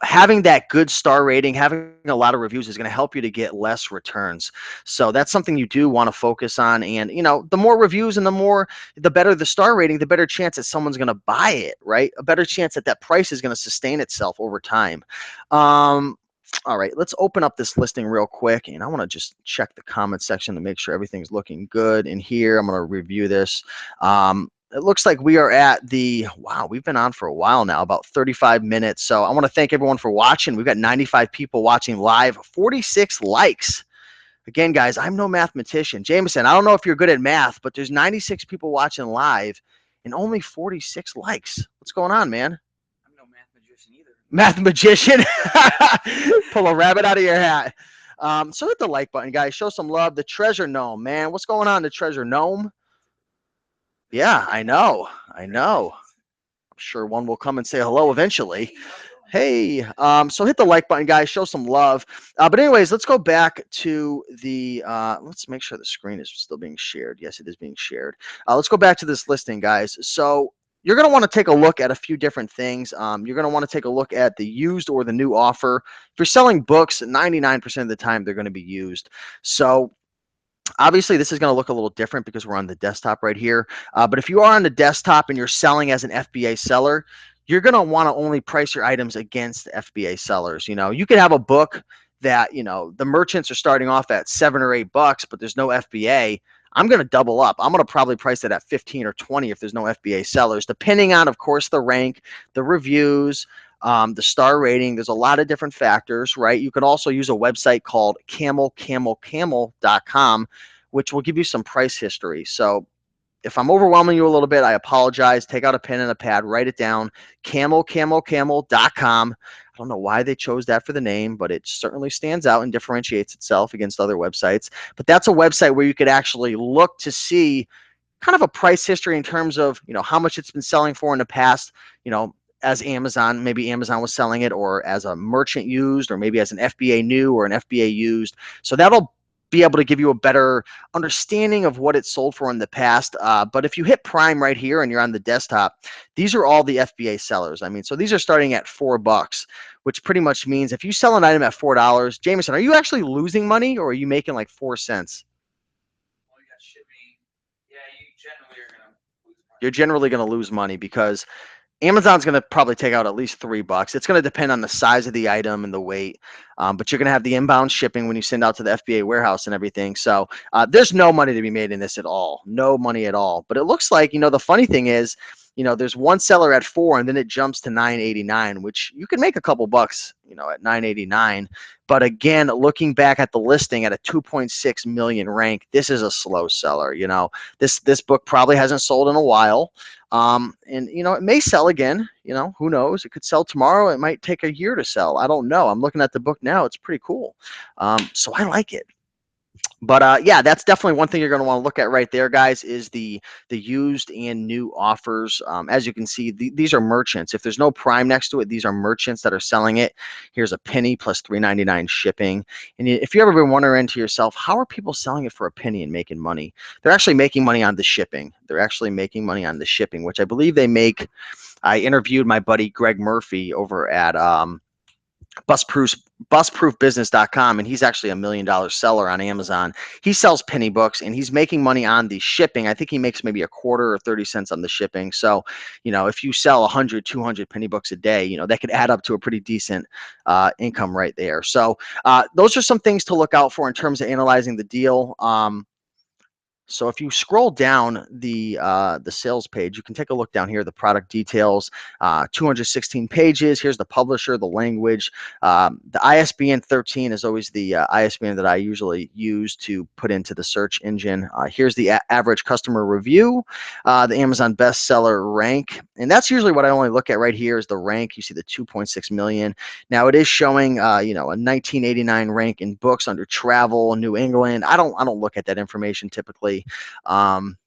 having that good star rating, having a lot of reviews is going to help you to get less returns. So that's something you do want to focus on. And, the more reviews and the better the star rating, the better chance that someone's going to buy it, right? A better chance that that price is going to sustain itself over time. All right, let's open up this listing real quick. And I want to just check the comment section to make sure everything's looking good in here. I'm going to review this. It looks like we are at wow, we've been on for a while now, about 35 minutes. So I want to thank everyone for watching. We've got 95 people watching live, 46 likes. Again, guys, I'm no mathematician. Jameson, I don't know if you're good at math, but there's 96 people watching live and only 46 likes. What's going on, man? I'm no math magician either. Math magician? Pull a rabbit out of your hat. So hit the like button, guys. Show some love. The treasure gnome, man. What's going on, the treasure gnome? Yeah, I know. I know. I'm sure one will come and say hello eventually. Hey, so hit the like button, guys. Show some love. But anyways, let's go back to let's make sure the screen is still being shared. Yes, it is being shared. Let's go back to this listing, guys. So you're going to want to take a look at a few different things. You're going to want to take a look at the used or the new offer. If you're selling books, 99% of the time, they're going to be used. So obviously, this is going to look a little different because we're on the desktop right here. But if you are on the desktop and you're selling as an FBA seller, you're going to want to only price your items against FBA sellers. You could have a book that, the merchants are starting off at $7 or $8, but there's no FBA. I'm going to double up. I'm going to probably price it at 15 or 20 if there's no FBA sellers, depending on, of course, the rank, the reviews, the star rating. There's a lot of different factors, right? You can also use a website called camelcamel.com, which will give you some price history. So if I'm overwhelming you a little bit, I apologize. Take out a pen and a pad, write it down, camelcamel.com. I don't know why they chose that for the name, but it certainly stands out and differentiates itself against other websites. But that's a website where you could actually look to see kind of a price history in terms of, how much it's been selling for in the past, as Amazon, maybe Amazon was selling it, or as a merchant used, or maybe as an FBA new or an FBA used. So that'll be able to give you a better understanding of what it sold for in the past. But if you hit Prime right here and you're on the desktop, these are all the FBA sellers. I mean, so these are starting at $4, which pretty much means if you sell an item at $4, Jameson, are you actually losing money or are you making like 4 cents? Well, you got shipping. Yeah, you generally are gonna lose money. You're generally going to lose money because Amazon's going to probably take out at least $3. It's going to depend on the size of the item and the weight, but you're going to have the inbound shipping when you send out to the FBA warehouse and everything. So there's no money to be made in this at all, no money at all. But it looks like, the funny thing is, there's one seller at 4, and then it jumps to 9.89, which you can make a couple bucks, at 9.89. But again, looking back at the listing at a 2.6 million rank, this is a slow seller. This book probably hasn't sold in a while. And it may sell again, who knows? It could sell tomorrow. It might take a year to sell. I don't know. I'm looking at the book now. It's pretty cool. So I like it. But yeah, that's definitely one thing you're going to want to look at right there, guys, is the used and new offers. As you can see, these are merchants. If there's no Prime next to it, these are merchants that are selling it. Here's a penny plus $3.99 shipping. And if you ever been wondering to yourself, how are people selling it for a penny and making money? They're actually making money on the shipping. They're actually making money on the shipping, which I believe they make. I interviewed my buddy Greg Murphy over at busproofbusiness.com, and he's actually a $1 million seller on Amazon. He sells penny books and he's making money on the shipping. I think he makes maybe a quarter or 30 cents on the shipping. So, if you sell 100, 200 penny books a day, that could add up to a pretty decent income right there. So those are some things to look out for in terms of analyzing the deal. So if you scroll down the sales page, you can take a look down here, the product details, 216 pages. Here's the publisher, the language. The ISBN 13 is always the ISBN that I usually use to put into the search engine. Here's the average customer review, the Amazon bestseller rank, and that's usually what I only look at right here is the rank. You see the 2.6 million. Now it is showing, a 1989 rank in books under travel, New England. I don't look at that information typically. Um,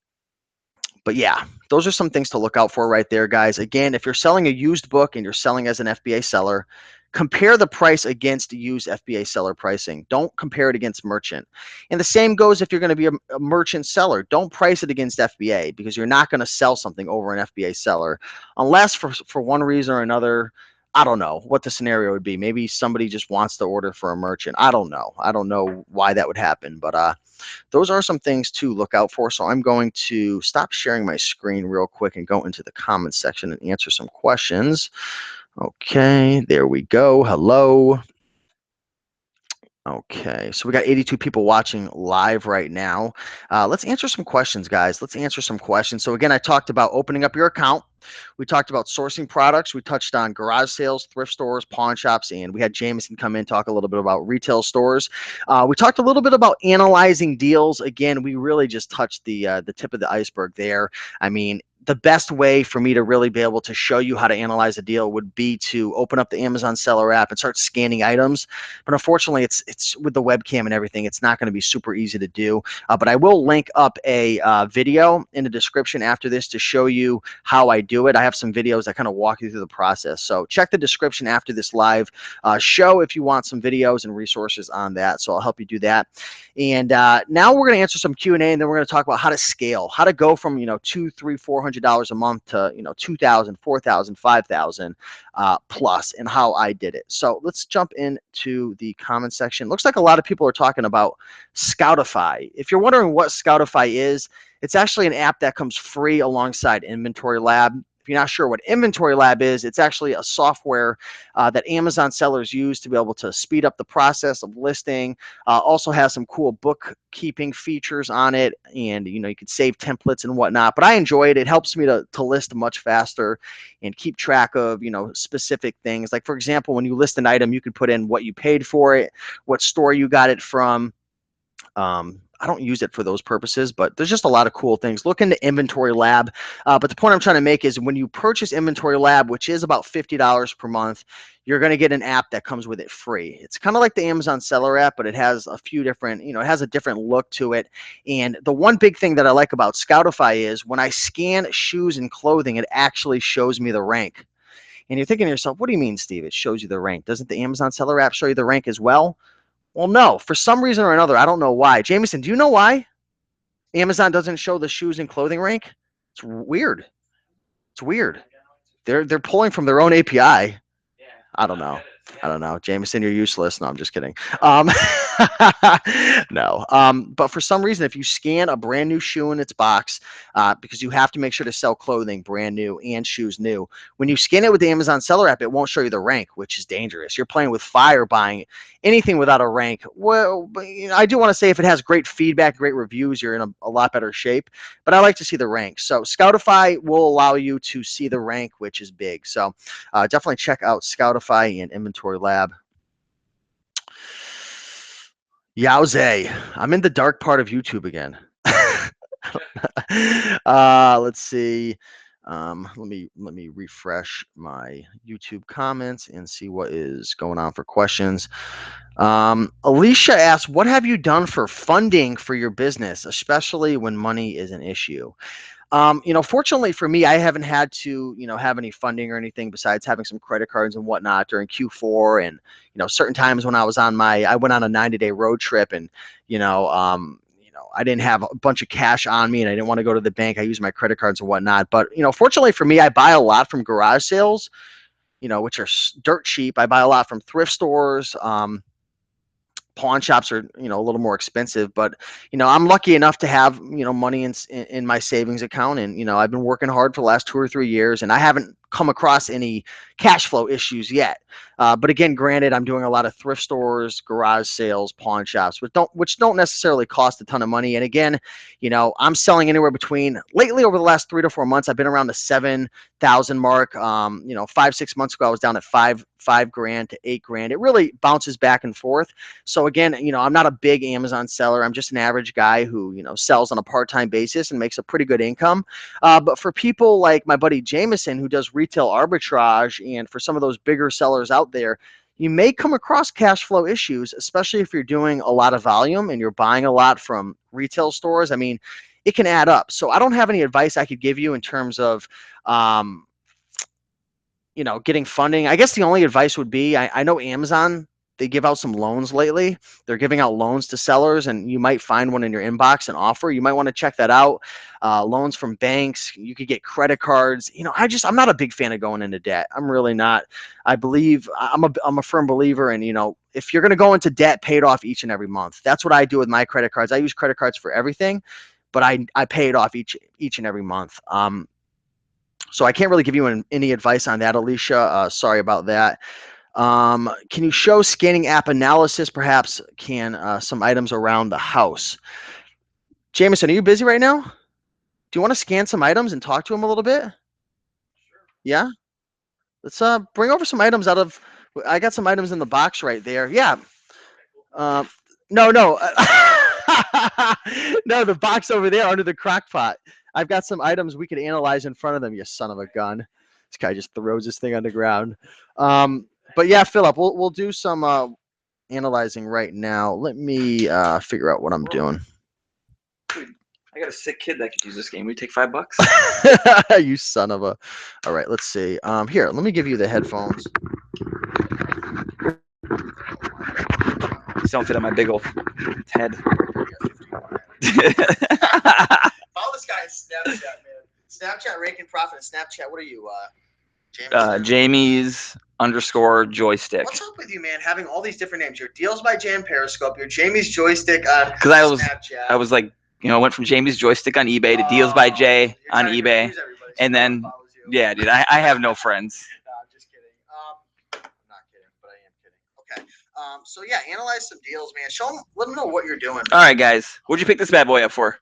but yeah, those are some things to look out for right there, guys. Again, if you're selling a used book and you're selling as an FBA seller, compare the price against used FBA seller pricing. Don't compare it against merchant. And the same goes if you're going to be a merchant seller. Don't price it against FBA because you're not going to sell something over an FBA seller unless for one reason or another. I don't know what the scenario would be. Maybe somebody just wants to order for a merchant. I don't know. I don't know why that would happen, but those are some things to look out for. So I'm going to stop sharing my screen real quick and go into the comments section and answer some questions. Okay, there we go. Hello. Okay, so we got 82 people watching live right now. Let's answer some questions, guys. Let's answer some questions. So again, I talked about opening up your account. We talked about sourcing products. We touched on garage sales, thrift stores, pawn shops, and we had Jameson come in talk a little bit about retail stores. We talked a little bit about analyzing deals. Again, we really just touched the tip of the iceberg there. I mean, the best way for me to really be able to show you how to analyze a deal would be to open up the Amazon Seller app and start scanning items. But unfortunately, it's with the webcam and everything, it's not going to be super easy to do. But I will link up a video in the description after this to show you how I do it. I have some videos that kind of walk you through the process. So check the description after this live show if you want some videos and resources on that. So I'll help you do that. And now we're going to answer some Q&A, and then we're going to talk about how to scale, how to go from $200, $300, $400 a month to $2,000, $4,000, $5,000 plus, and how I did it. So let's jump into the comment section. Looks like a lot of people are talking about Scoutify. If you're wondering what Scoutify is, it's actually an app that comes free alongside Inventory Lab. If you're not sure what Inventory Lab is, it's actually a software that Amazon sellers use to be able to speed up the process of listing. Also has some cool bookkeeping features on it, and you can save templates and whatnot. But I enjoy it. It helps me to list much faster and keep track of specific things. Like for example, when you list an item, you could put in what you paid for it, what store you got it from. I don't use it for those purposes, but there's just a lot of cool things. Look into Inventory Lab. But the point I'm trying to make is when you purchase Inventory Lab, which is about $50 per month, you're going to get an app that comes with it free. It's kind of like the Amazon Seller app, but it has a few different, it has a different look to it. And the one big thing that I like about Scoutify is when I scan shoes and clothing, it actually shows me the rank. And you're thinking to yourself, what do you mean, Steve? It shows you the rank. Doesn't the Amazon Seller app show you the rank as well? Well, no, for some reason or another, I don't know why. Jameson, do you know why Amazon doesn't show the shoes and clothing rank? It's weird. It's weird. They're pulling from their own API. I don't know. I don't know. Jameson, you're useless. No, I'm just kidding. Um, no. But for some reason, if you scan a brand new shoe in its box, because you have to make sure to sell clothing brand new and shoes new, when you scan it with the Amazon Seller app, it won't show you the rank, which is dangerous. You're playing with fire buying anything without a rank. Well, but, I do want to say if it has great feedback, great reviews, you're in a lot better shape. But I like to see the rank. So Scoutify will allow you to see the rank, which is big. So definitely check out Scoutify and Inventory Lab. Yowze. I'm in the dark part of YouTube again. Let's see. Let me refresh my YouTube comments and see what is going on for questions. Alicia asks, what have you done for funding for your business, especially when money is an issue? Fortunately for me, I haven't had to, have any funding or anything besides having some credit cards and whatnot during Q4. And, certain times when I went on a 90-day road trip and, I didn't have a bunch of cash on me and I didn't want to go to the bank. I used my credit cards and whatnot. But, fortunately for me, I buy a lot from garage sales, which are dirt cheap. I buy a lot from thrift stores. Pawn shops are a little more expensive, but I'm lucky enough to have money in my savings account, and I've been working hard for the last 2 or 3 years, and I haven't come across any cash flow issues yet. But again, granted, I'm doing a lot of thrift stores, garage sales, pawn shops, which don't necessarily cost a ton of money. And again, I'm selling anywhere between, lately over the last 3 to 4 months, I've been around the 7,000 mark. 5, 6 months ago, I was down at five grand to 8 grand. It really bounces back and forth. So again, I'm not a big Amazon seller. I'm just an average guy who, sells on a part-time basis and makes a pretty good income. But for people like my buddy Jameson, who does retail arbitrage, and for some of those bigger sellers out there, you may come across cash flow issues, especially if you're doing a lot of volume and you're buying a lot from retail stores. I mean, it can add up. So I don't have any advice I could give you in terms of, getting funding. I guess the only advice would be, I know Amazon, they give out some loans lately. They're giving out loans to sellers, and you might find one in your inbox, an offer. You might want to check that out. Loans from banks. You could get credit cards. I'm not a big fan of going into debt. I'm really not. I'm a firm believer in, if you're going to go into debt, pay it off each and every month. That's what I do with my credit cards. I use credit cards for everything, but I pay it off each and every month. So I can't really give you any advice on that, Alicia. Sorry about that. Can you show scanning app analysis? Perhaps can some items around the house? Jameson, are you busy right now? Do you want to scan some items and talk to him a little bit? Yeah. Let's bring over some items out of. I got some items in the box right there. Yeah. Um, no, no, no. The box over there under the crock pot. I've got some items we could analyze in front of them. You son of a gun! This guy just throws this thing on the ground. But yeah, Philip, we'll do some analyzing right now. Let me figure out what I'm doing. Dude, I got a sick kid that could use this game. We take $5. You son of a. All right, let's see. Here, let me give you the headphones. Just don't fit on my big old head. Follow this guy on Snapchat, man. Snapchat, Raiken Profit, and Snapchat. What are you, Jamie's _ joystick. What's up with you, man? Having all these different names. Your Deals by Jam Periscope. Your Jamie's Joystick on Snapchat. I was like, went from Jamie's Joystick on eBay to Deals by Jay on eBay, and then yeah, dude, I have no friends. No, I'm just kidding. I'm not kidding, but I am kidding. Okay. So yeah, analyze some deals, man. Show them, let them know what you're doing. All right, guys, what'd you pick this bad boy up for?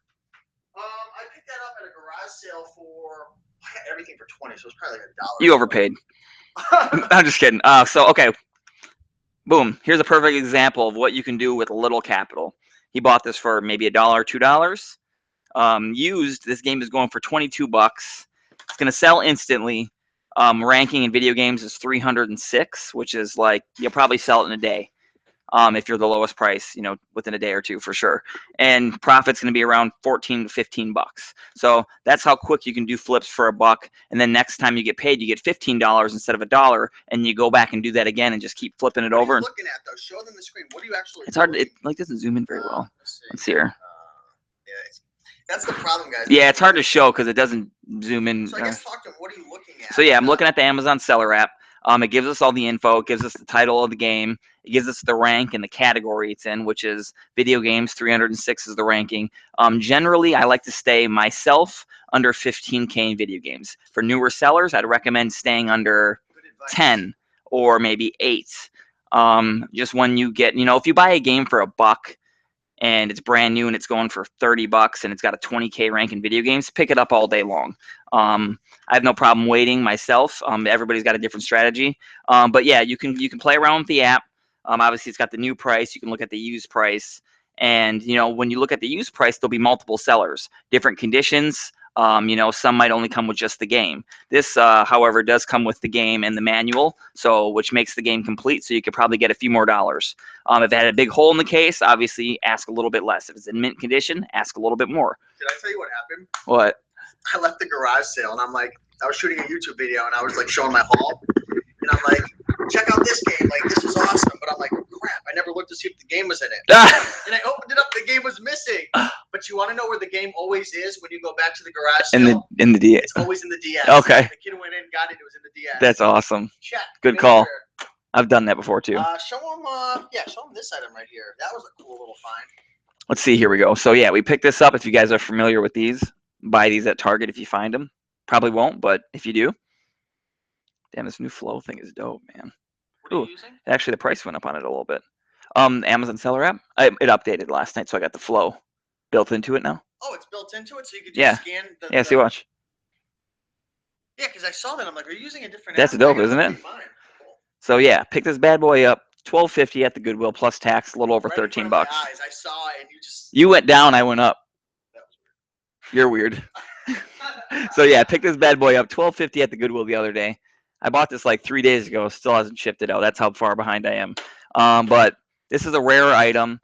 I picked that up at a garage sale for everything for 20, so it's probably like $1. You overpaid. I'm just kidding. So okay, boom. Here's a perfect example of what you can do with little capital. He bought this for maybe $1, $2. Used, this game is going for $22. It's gonna sell instantly. Ranking in video games is 306, which is like you'll probably sell it in a day. If you're the lowest price, within a day or two for sure. And profit's going to be around 14 to 15 bucks. So that's how quick you can do flips for $1. And then next time you get paid, you get $15 instead of $1, and you go back and do that again and just keep flipping it over. What are you looking at though? Show them the screen. What are you actually? It's hard. It doesn't zoom in very well. Let's see here. Yeah, that's the problem, guys. Yeah, it's hard to show because it doesn't zoom in. So I guess talk to them. What are you looking at? So yeah, I'm looking at the Amazon seller app. It gives us all the info. It gives us the title of the game. It gives us the rank and the category it's in, which is video games. 306 is the ranking. Generally, I like to stay myself under 15K in video games. For newer sellers, I'd recommend staying under 10 or maybe 8. Just when you get, if you buy a game for $1 and it's brand new and it's going for $30 and it's got a 20K rank in video games, pick it up all day long. I have no problem waiting myself. Everybody's got a different strategy. But yeah, you can play around with the app. Obviously, it's got the new price. You can look at the used price. And, when you look at the used price, there'll be multiple sellers, different conditions. Some might only come with just the game. This, however, does come with the game and the manual, which makes the game complete. So you could probably get a few more dollars. If it had a big hole in the case, obviously ask a little bit less. If it's in mint condition, ask a little bit more. Did I tell you what happened? What? I left the garage sale and I was shooting a YouTube video and I was like showing my haul, and I'm like, check out this game, like this is awesome. But I'm like, crap, I never looked to see if the game was in it. And I opened it up, the game was missing. But you want to know where the game always is when you go back to the garage sale? In the DS. It's always in the DS. Okay. The kid went in, got it, it was in the DS. That's awesome. Check. Good call. I've done that before too. Show them this item right here. That was a cool little find. Let's see, here we go. So yeah, we picked this up. If you guys are familiar with these, buy these at Target if you find them. Probably won't, but if you do. Damn, this new Flow thing is dope, man. What are you using? Actually, the price went up on it a little bit. Amazon Seller app. It updated last night, so I got the Flow built into it now. Oh, it's built into it, so you could just Yeah. scan the. Yeah, see, watch. Yeah, because I saw that. I'm like, are you using a different That's app? dope, isn't it? Mine. Cool. So yeah, pick this bad boy up. $12.50 at the Goodwill plus tax, a little over Right in 13 front of my bucks. eyes. I saw it, and you just. You went down, I went up. That was You're weird. So yeah, pick this bad boy up. $12.50 at the Goodwill the other day. I bought this like 3 days ago. Still hasn't shipped it out. That's how far behind I am. But this is a rare item.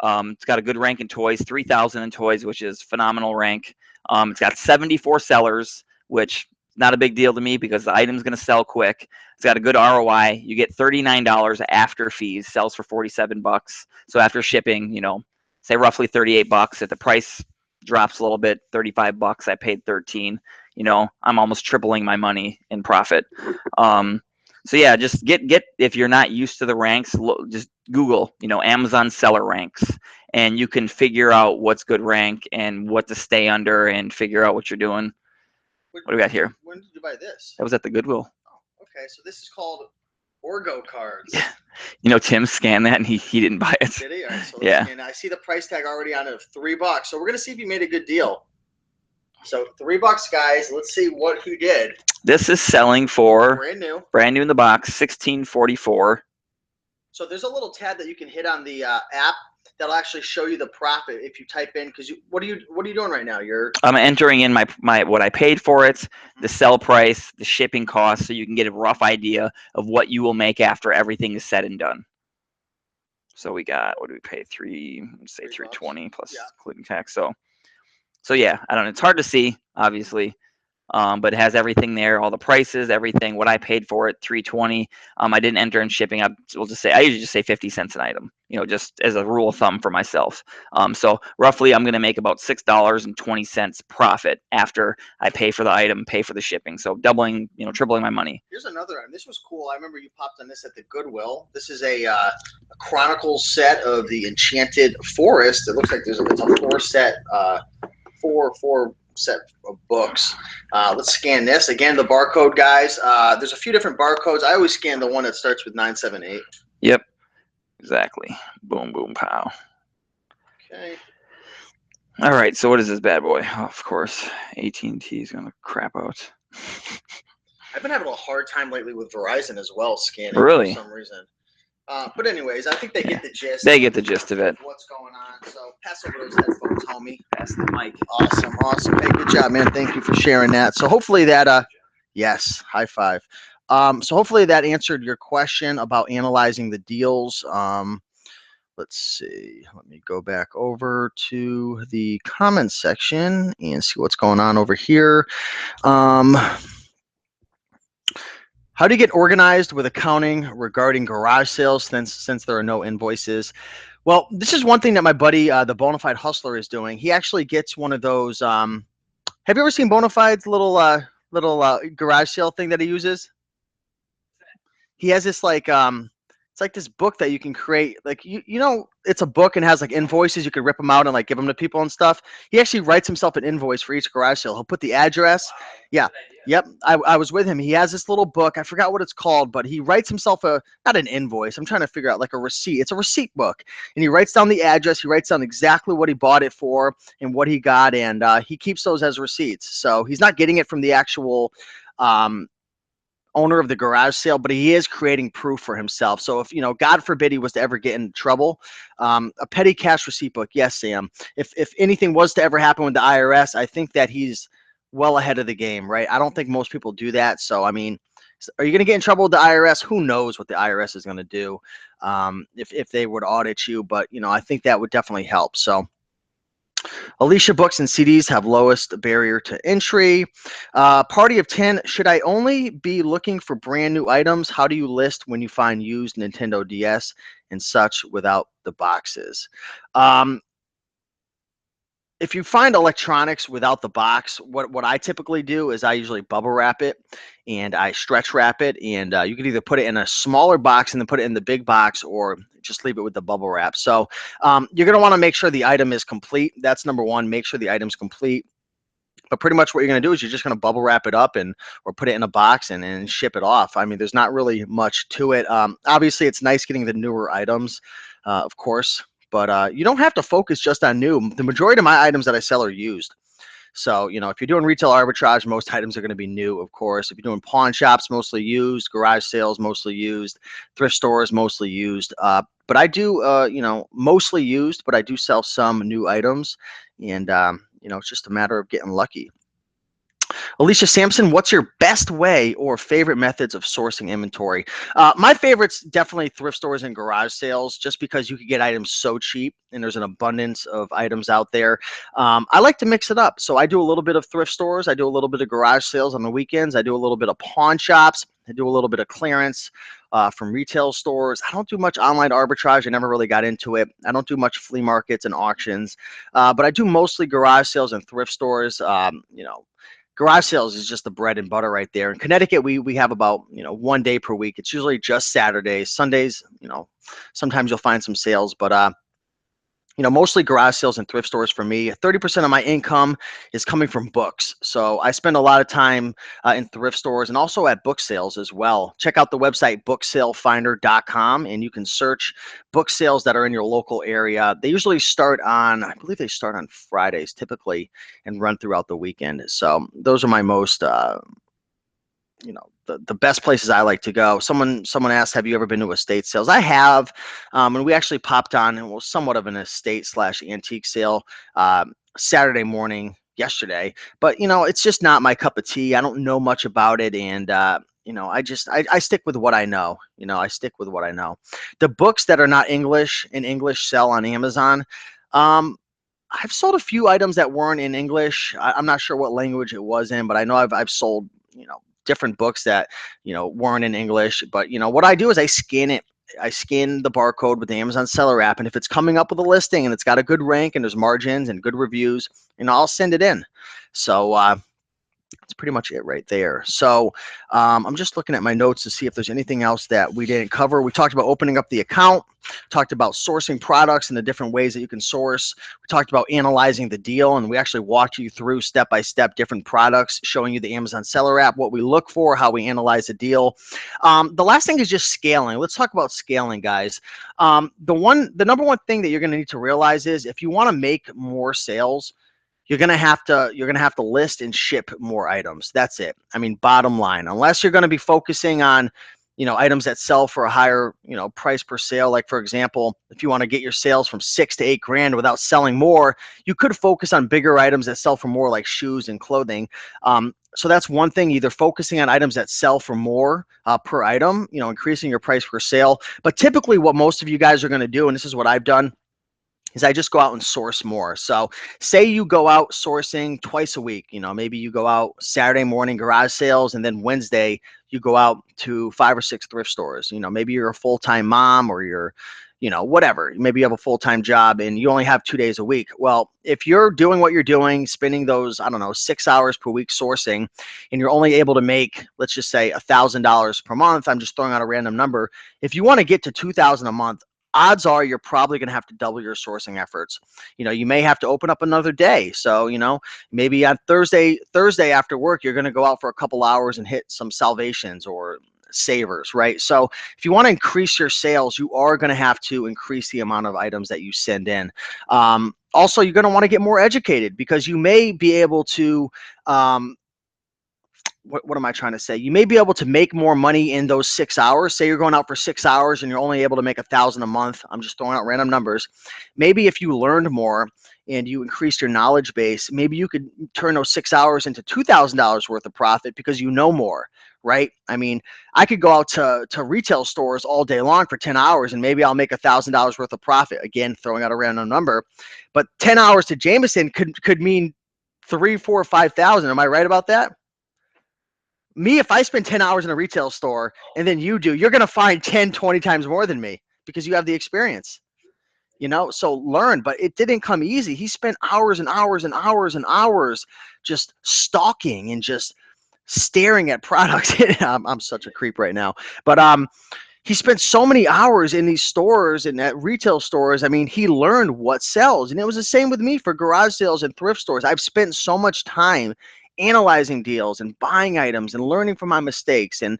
It's got a good rank in toys, 3,000 in toys, which is phenomenal rank. It's got 74 sellers, which is not a big deal to me because the item's going to sell quick. It's got a good ROI. You get $39 after fees. Sells for 47 bucks. So after shipping, say roughly 38 bucks. If the price drops a little bit, 35 bucks, I paid 13. I'm almost tripling my money in profit. So yeah, just get if you're not used to the ranks, just Google, Amazon seller ranks, and you can figure out what's good rank and what to stay under and figure out what you're doing. What do we got here? When did you buy this? That was at the Goodwill. Oh, okay, so this is called Orgo cards. Yeah. Tim scanned that and he didn't buy it. Did he? All right, so yeah. And I see the price tag already on it of $3. So we're gonna see if he made a good deal. So $3, guys. Let's see what he did. This is selling for brand new in the box, $16.44. So there's a little tab that you can hit on the app that'll actually show you the profit if you type in. Because what are you doing right now? I'm entering in my what I paid for it, the sell price, the shipping cost, so you can get a rough idea of what you will make after everything is said and done. So we got, what do we pay? Let's say $3.20 plus including tax. So yeah, I don't know. It's hard to see, obviously, but it has everything there, all the prices, everything. What I paid for it, $3.20. I didn't enter in shipping. I usually just say 50 cents an item, just as a rule of thumb for myself. So roughly, I'm going to make about $6.20 profit after I pay for the item, pay for the shipping. So doubling, tripling my money. Here's another one. This was cool. I remember you popped on this at the Goodwill. This is a Chronicles set of the Enchanted Forest. It looks like it's a 4-set, four set of books. Let's scan this. Again, the barcode, guys. There's a few different barcodes. I always scan the one that starts with 978. Yep, exactly. Boom, boom, pow. Okay. All right, so what is this bad boy? Oh, of course, AT&T is going to crap out. I've been having a hard time lately with Verizon as well, scanning really? for some reason. But anyways, I think they get the gist. They get the gist of it. What's going on? So pass over those headphones, homie. Pass the mic. Awesome. Hey, good job, man. Thank you for sharing that. So hopefully that, yes, high five. So hopefully that answered your question about analyzing the deals. Let's see. Let me go back over to the comments section and see what's going on over here. How do you get organized with accounting regarding garage sales since there are no invoices? Well, this is one thing that my buddy, the Bonafide Hustler, is doing. He actually gets one of those. Have you ever seen Bonafide's little garage sale thing that he uses? He has this it's like this book that you can create. Like it's a book and has like invoices. You could rip them out and like give them to people and stuff. He actually writes himself an invoice for each garage sale. He'll put the address. Yeah. Yep. I was with him. He has this little book. I forgot what it's called, but he writes himself not an invoice. I'm trying to figure out like a receipt. It's a receipt book. And he writes down the address. He writes down exactly what he bought it for and what he got. And he keeps those as receipts. So he's not getting it from the actual owner of the garage sale, but he is creating proof for himself. So if, God forbid he was to ever get in trouble, a petty cash receipt book. Yes, Sam. If anything was to ever happen with the IRS, I think that he's well ahead of the game, right? I don't think most people do that. So, I mean, are you going to get in trouble with the IRS? Who knows what the IRS is going to do if they would audit you. But, I think that would definitely help. So, Alicia books and CDs have lowest barrier to entry. Party of 10. Should I only be looking for brand new items? How do you list when you find used Nintendo DS and such without the boxes? If you find electronics without the box, what I typically do is I usually bubble wrap it and I stretch wrap it. And you can either put it in a smaller box and then put it in the big box or just leave it with the bubble wrap. So you're going to want to make sure the item is complete. That's number one. Make sure the item's complete. But pretty much what you're going to do is you're just going to bubble wrap it up and or put it in a box and ship it off. I mean, there's not really much to it. Obviously, it's nice getting the newer items, of course, but you don't have to focus just on new. The majority of my items that I sell are used. So, if you're doing retail arbitrage, most items are going to be new, of course. If you're doing pawn shops, mostly used, garage sales, mostly used, thrift stores, mostly used. But I do, mostly used, but I do sell some new items. And, it's just a matter of getting lucky. Alicia Sampson, what's your best way or favorite methods of sourcing inventory? My favorites definitely thrift stores and garage sales, just because you can get items so cheap and there's an abundance of items out there. I like to mix it up. So I do a little bit of thrift stores. I do a little bit of garage sales on the weekends. I do a little bit of pawn shops. I do a little bit of clearance from retail stores. I don't do much online arbitrage. I never really got into it. I don't do much flea markets and auctions, but I do mostly garage sales and thrift stores. Garage sales is just the bread and butter right there. In Connecticut, we have about 1 day per week. It's usually just Saturdays. Sundays, sometimes you'll find some sales, but mostly garage sales and thrift stores for me. 30% of my income is coming from books. So I spend a lot of time in thrift stores and also at book sales as well. Check out the website booksalefinder.com and you can search book sales that are in your local area. They usually start on, I believe they start on Fridays typically and run throughout the weekend. So those are my most the best places I like to go. Someone asked, have you ever been to estate sales? I have, and we actually popped on and was somewhat of an estate slash antique sale Saturday morning yesterday. But it's just not my cup of tea. I don't know much about it, and I stick with what I know. I stick with what I know. The books that are not English in English sell on Amazon. I've sold a few items that weren't in English. I'm not sure what language it was in, but I know I've sold different books that weren't in English. But what I do is I scan it. I scan the barcode with the Amazon Seller app, and if it's coming up with a listing and it's got a good rank and there's margins and good reviews, I'll send it in. So that's pretty much it right there. So I'm just looking at my notes to see if there's anything else that we didn't cover. We talked about opening up the account, talked about sourcing products and the different ways that you can source. We talked about analyzing the deal, and we actually walked you through step-by-step different products, showing you the Amazon Seller app, what we look for, how we analyze a deal. The last thing is just scaling. Let's talk about scaling, guys. The number one thing that you're going to need to realize is if you want to make more sales, you're gonna have to list and ship more items. That's it. I mean, bottom line, unless you're going to be focusing on items that sell for a higher price per sale. Like for example, if you want to get your sales from 6 to 8 grand without selling more, you could focus on bigger items that sell for more, like shoes and clothing. So that's one thing, either focusing on items that sell for more per item, increasing your price per sale. But typically what most of you guys are going to do, and this is what I've done, is I just go out and source more. So say you go out sourcing twice a week, maybe you go out Saturday morning garage sales, and then Wednesday you go out to 5 or 6 thrift stores. Maybe you're a full-time mom, or you're, whatever. Maybe you have a full-time job and you only have 2 days a week. Well, if you're doing what you're doing, spending those, I don't know, 6 hours per week sourcing, and you're only able to make, let's just say $1,000 per month, I'm just throwing out a random number. If you want to get to 2,000 a month, odds are you're probably going to have to double your sourcing efforts. You may have to open up another day. So, maybe on Thursday after work, you're going to go out for a couple hours and hit some Salvations or Savers, right? So if you want to increase your sales, you are going to have to increase the amount of items that you send in. Also, you're going to want to get more educated, because you may be able to, what am I trying to say? You may be able to make more money in those 6 hours. Say you're going out for 6 hours and you're only able to make 1,000 a month. I'm just throwing out random numbers. Maybe if you learned more and you increased your knowledge base, maybe you could turn those 6 hours into $2,000 worth of profit because you know more, right? I mean, I could go out to retail stores all day long for 10 hours and maybe I'll make $1,000 worth of profit. Again, throwing out a random number. But 10 hours to Jameson could mean 3, 4, 5,000. Am I right about that? Me, if I spend 10 hours in a retail store and then you do, you're going to find 10, 20 times more than me because you have the experience, so learn. But it didn't come easy. He spent hours and hours and hours and hours just stalking and just staring at products. I'm such a creep right now. But he spent so many hours in these stores and at retail stores. I mean, he learned what sells. And it was the same with me for garage sales and thrift stores. I've spent so much time analyzing deals and buying items and learning from my mistakes and,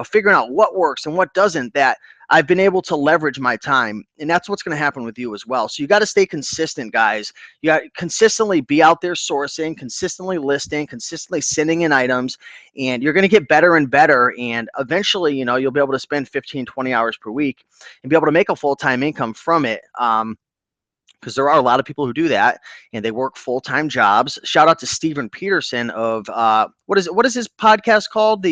figuring out what works and what doesn't, that I've been able to leverage my time. And that's what's going to happen with you as well. So you got to stay consistent, guys. You got to consistently be out there sourcing, consistently listing, consistently sending in items, and you're going to get better and better. And eventually, you'll be able to spend 15, 20 hours per week and be able to make a full-time income from it. Because there are a lot of people who do that and they work full-time jobs. Shout out to Stephen Peterson of what is his podcast called?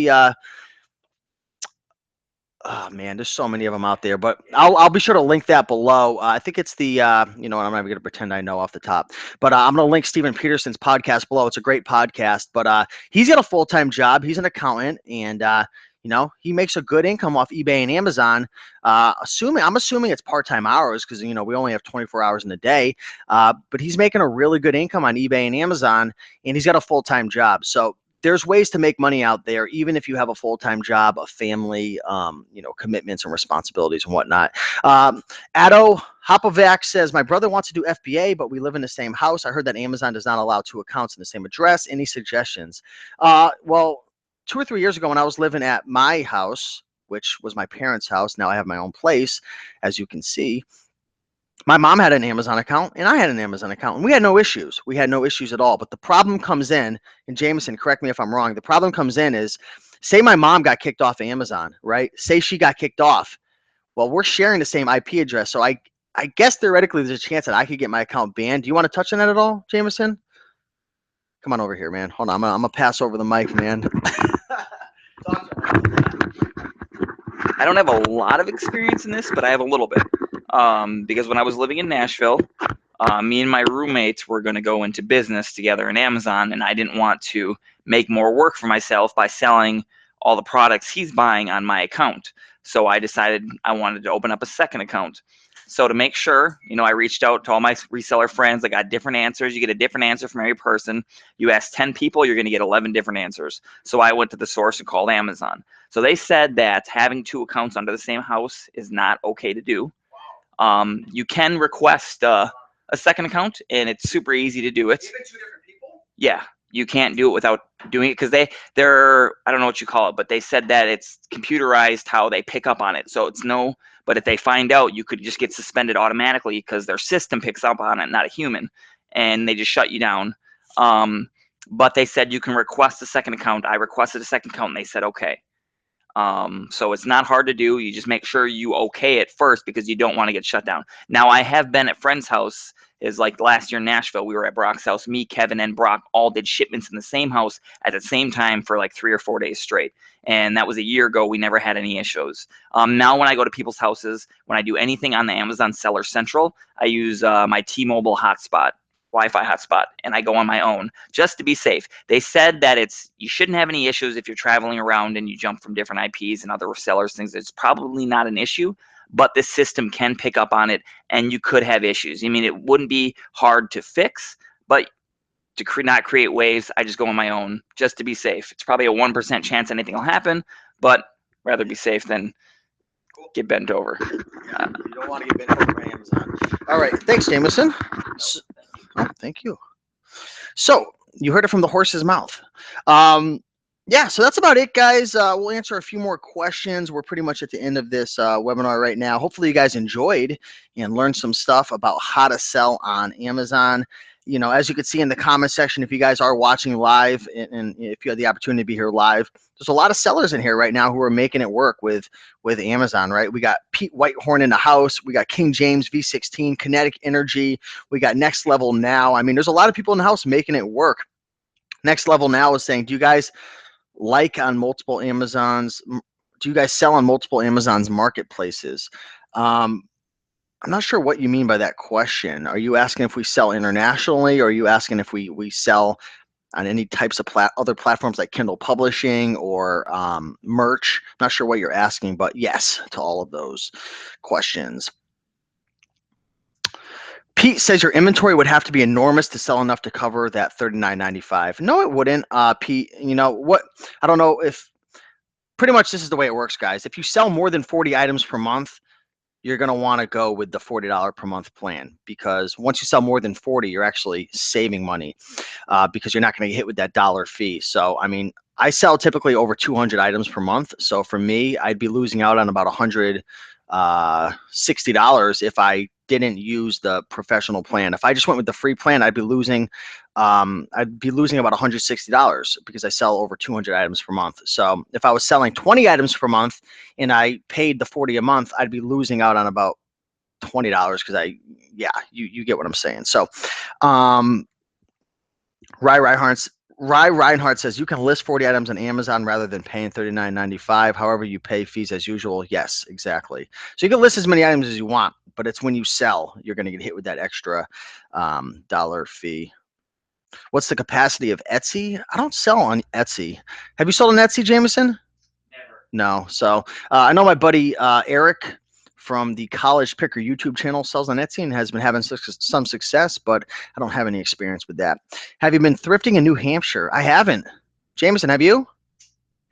Oh man, there's so many of them out there, but I'll be sure to link that below. I think it's the I'm not even gonna pretend I know off the top, but I'm gonna link Steven Peterson's podcast below. It's a great podcast, but he's got a full-time job. He's an accountant, and he makes a good income off eBay and Amazon. I'm assuming it's part-time hours because we only have 24 hours in a day. But he's making a really good income on eBay and Amazon, and he's got a full-time job. So there's ways to make money out there, even if you have a full-time job, a family, commitments and responsibilities and whatnot. Addo Hopovac says, my brother wants to do FBA, but we live in the same house. I heard that Amazon does not allow two accounts in the same address. Any suggestions? Well, 2 or 3 years ago when I was living at my house, which was my parents' house, now I have my own place, as you can see, my mom had an Amazon account and I had an Amazon account, and we had no issues. We had no issues at all. But the problem comes in, and Jameson, correct me if I'm wrong. The problem comes in is, say my mom got kicked off of Amazon, right? Say she got kicked off. Well, we're sharing the same IP address. So I guess theoretically there's a chance that I could get my account banned. Do you want to touch on that at all, Jameson? Come on over here, man. Hold on. I'm gonna pass over the mic, man. I don't have a lot of experience in this, but I have a little bit. Because when I was living in Nashville, me and my roommates were going to go into business together in Amazon, and I didn't want to make more work for myself by selling all the products he's buying on my account. So I decided I wanted to open up a second account. So to make sure, I reached out to all my reseller friends. I got different answers. You get a different answer from every person. You ask 10 people, you're going to get 11 different answers. So I went to the source and called Amazon. So they said that having two accounts under the same house is not okay to do. You can request a second account, and it's super easy to do it. Even two different people? Yeah, you can't do it without doing it because they're I don't know what you call it, but they said that it's computerized how they pick up on it. So it's no, but if they find out, you could just get suspended automatically because their system picks up on it, not a human, and they just shut you down. But they said you can request a second account. I requested a second account, and they said okay. So it's not hard to do. You just make sure you okay it first because you don't want to get shut down. Now, I have been at friends' house. Is like last year in Nashville, we were at Brock's house. Me, Kevin, and Brock all did shipments in the same house at the same time for like 3 or 4 days straight. And that was a year ago. We never had any issues. Now, when I go to people's houses, when I do anything on the Amazon Seller Central, I use my T-Mobile hotspot. Wi-Fi hotspot, and I go on my own just to be safe. They said that you shouldn't have any issues if you're traveling around and you jump from different IPs and other resellers things. It's probably not an issue, but this system can pick up on it, and you could have issues. I mean, it wouldn't be hard to fix, but to not create waves, I just go on my own just to be safe. It's probably a 1% chance anything will happen, but rather be safe than get bent over. Yeah, you don't want to get bent over by Amazon. All right, thanks, Jameson. Oh, thank you. So you heard it from the horse's mouth. Yeah, so that's about it, guys. We'll answer a few more questions. We're pretty much at the end of this webinar right now. Hopefully you guys enjoyed and learned some stuff about how to sell on Amazon. As you can see in the comment section, if you guys are watching live and if you had the opportunity to be here live, there's a lot of sellers in here right now who are making it work with Amazon, right? We got Pete Whitehorn in the house. We got King James V16, Kinetic Energy. We got Next Level Now. I mean, there's a lot of people in the house making it work. Next Level Now is saying, do you guys on multiple Amazons? Do you guys sell on multiple Amazon's marketplaces? I'm not sure what you mean by that question. Are you asking if we sell internationally, or are you asking if we sell on any types of other platforms like Kindle Publishing or merch? I'm not sure what you're asking, but yes to all of those questions. Pete says your inventory would have to be enormous to sell enough to cover that $39.95. No, it wouldn't, Pete. You know what? I don't know if pretty much this is the way it works, guys. If you sell more than 40 items per month, you're going to want to go with the $40 per month plan, because once you sell more than 40, you're actually saving money, because you're not going to get hit with that dollar fee. So, I mean, I sell typically over 200 items per month. So for me, I'd be losing out on about $160 if I didn't use the professional plan. If I just went with the free plan, I'd be losing about $160 because I sell over 200 items per month. So if I was selling 20 items per month and I paid the 40 a month, I'd be losing out on about $20 because you get what I'm saying. So, um, Rye Reinhardt says you can list 40 items on Amazon rather than paying $39.95. However, you pay fees as usual. Yes, exactly. So you can list as many items as you want, but it's when you sell you're going to get hit with that extra dollar fee. What's the capacity of Etsy? I don't sell on Etsy. Have you sold on Etsy, Jameson? Never. No. So I know my buddy Eric from the College Picker YouTube channel sells on Etsy and has been having some success, but I don't have any experience with that. Have you been thrifting in New Hampshire? I haven't. Jameson, have you?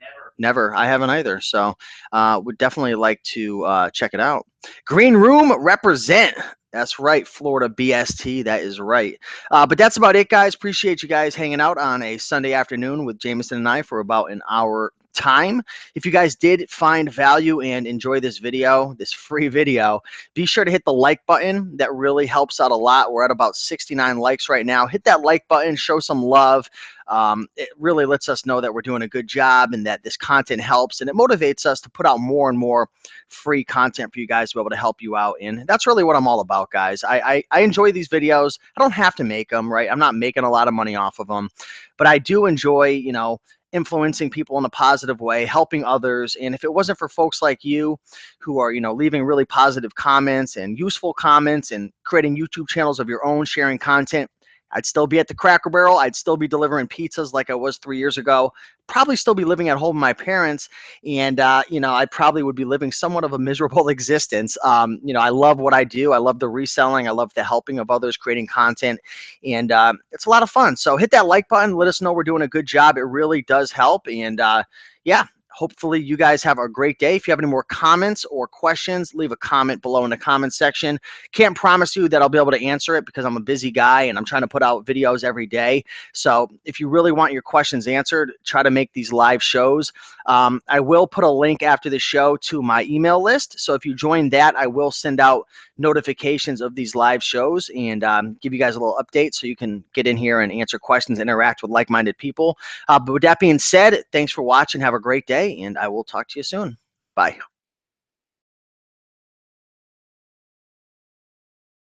Never. Never. I haven't either. So would definitely like to check it out. Green Room represent. That's right, Florida BST. That is right. But that's about it, guys. Appreciate you guys hanging out on a Sunday afternoon with Jameson and I for about an hour time. If you guys did find value and enjoy this video, this free video, be sure to hit the like button. That really helps out a lot. We're at about 69 likes right now. Hit that like button, show some love. It really lets us know that we're doing a good job and that this content helps, and it motivates us to put out more and more free content for you guys to be able to help you out. And that's really what I'm all about, guys. I enjoy these videos. I don't have to make them, right? I'm not making a lot of money off of them, but I do enjoy, influencing people in a positive way, helping others. And if it wasn't for folks like you who are, leaving really positive comments and useful comments and creating YouTube channels of your own, sharing content, I'd still be at the Cracker Barrel. I'd still be delivering pizzas like I was 3 years ago. Probably still be living at home with my parents. And, I probably would be living somewhat of a miserable existence. I love what I do. I love the reselling. I love the helping of others, creating content. And it's a lot of fun. So hit that like button. Let us know we're doing a good job. It really does help. And yeah. Hopefully you guys have a great day. If you have any more comments or questions, leave a comment below in the comment section. Can't promise you that I'll be able to answer it because I'm a busy guy and I'm trying to put out videos every day. So if you really want your questions answered, try to make these live shows. I will put a link after the show to my email list. So if you join that, I will send out notifications of these live shows and give you guys a little update so you can get in here and answer questions, interact with like-minded people. But with that being said, thanks for watching. Have a great day, and I will talk to you soon. Bye.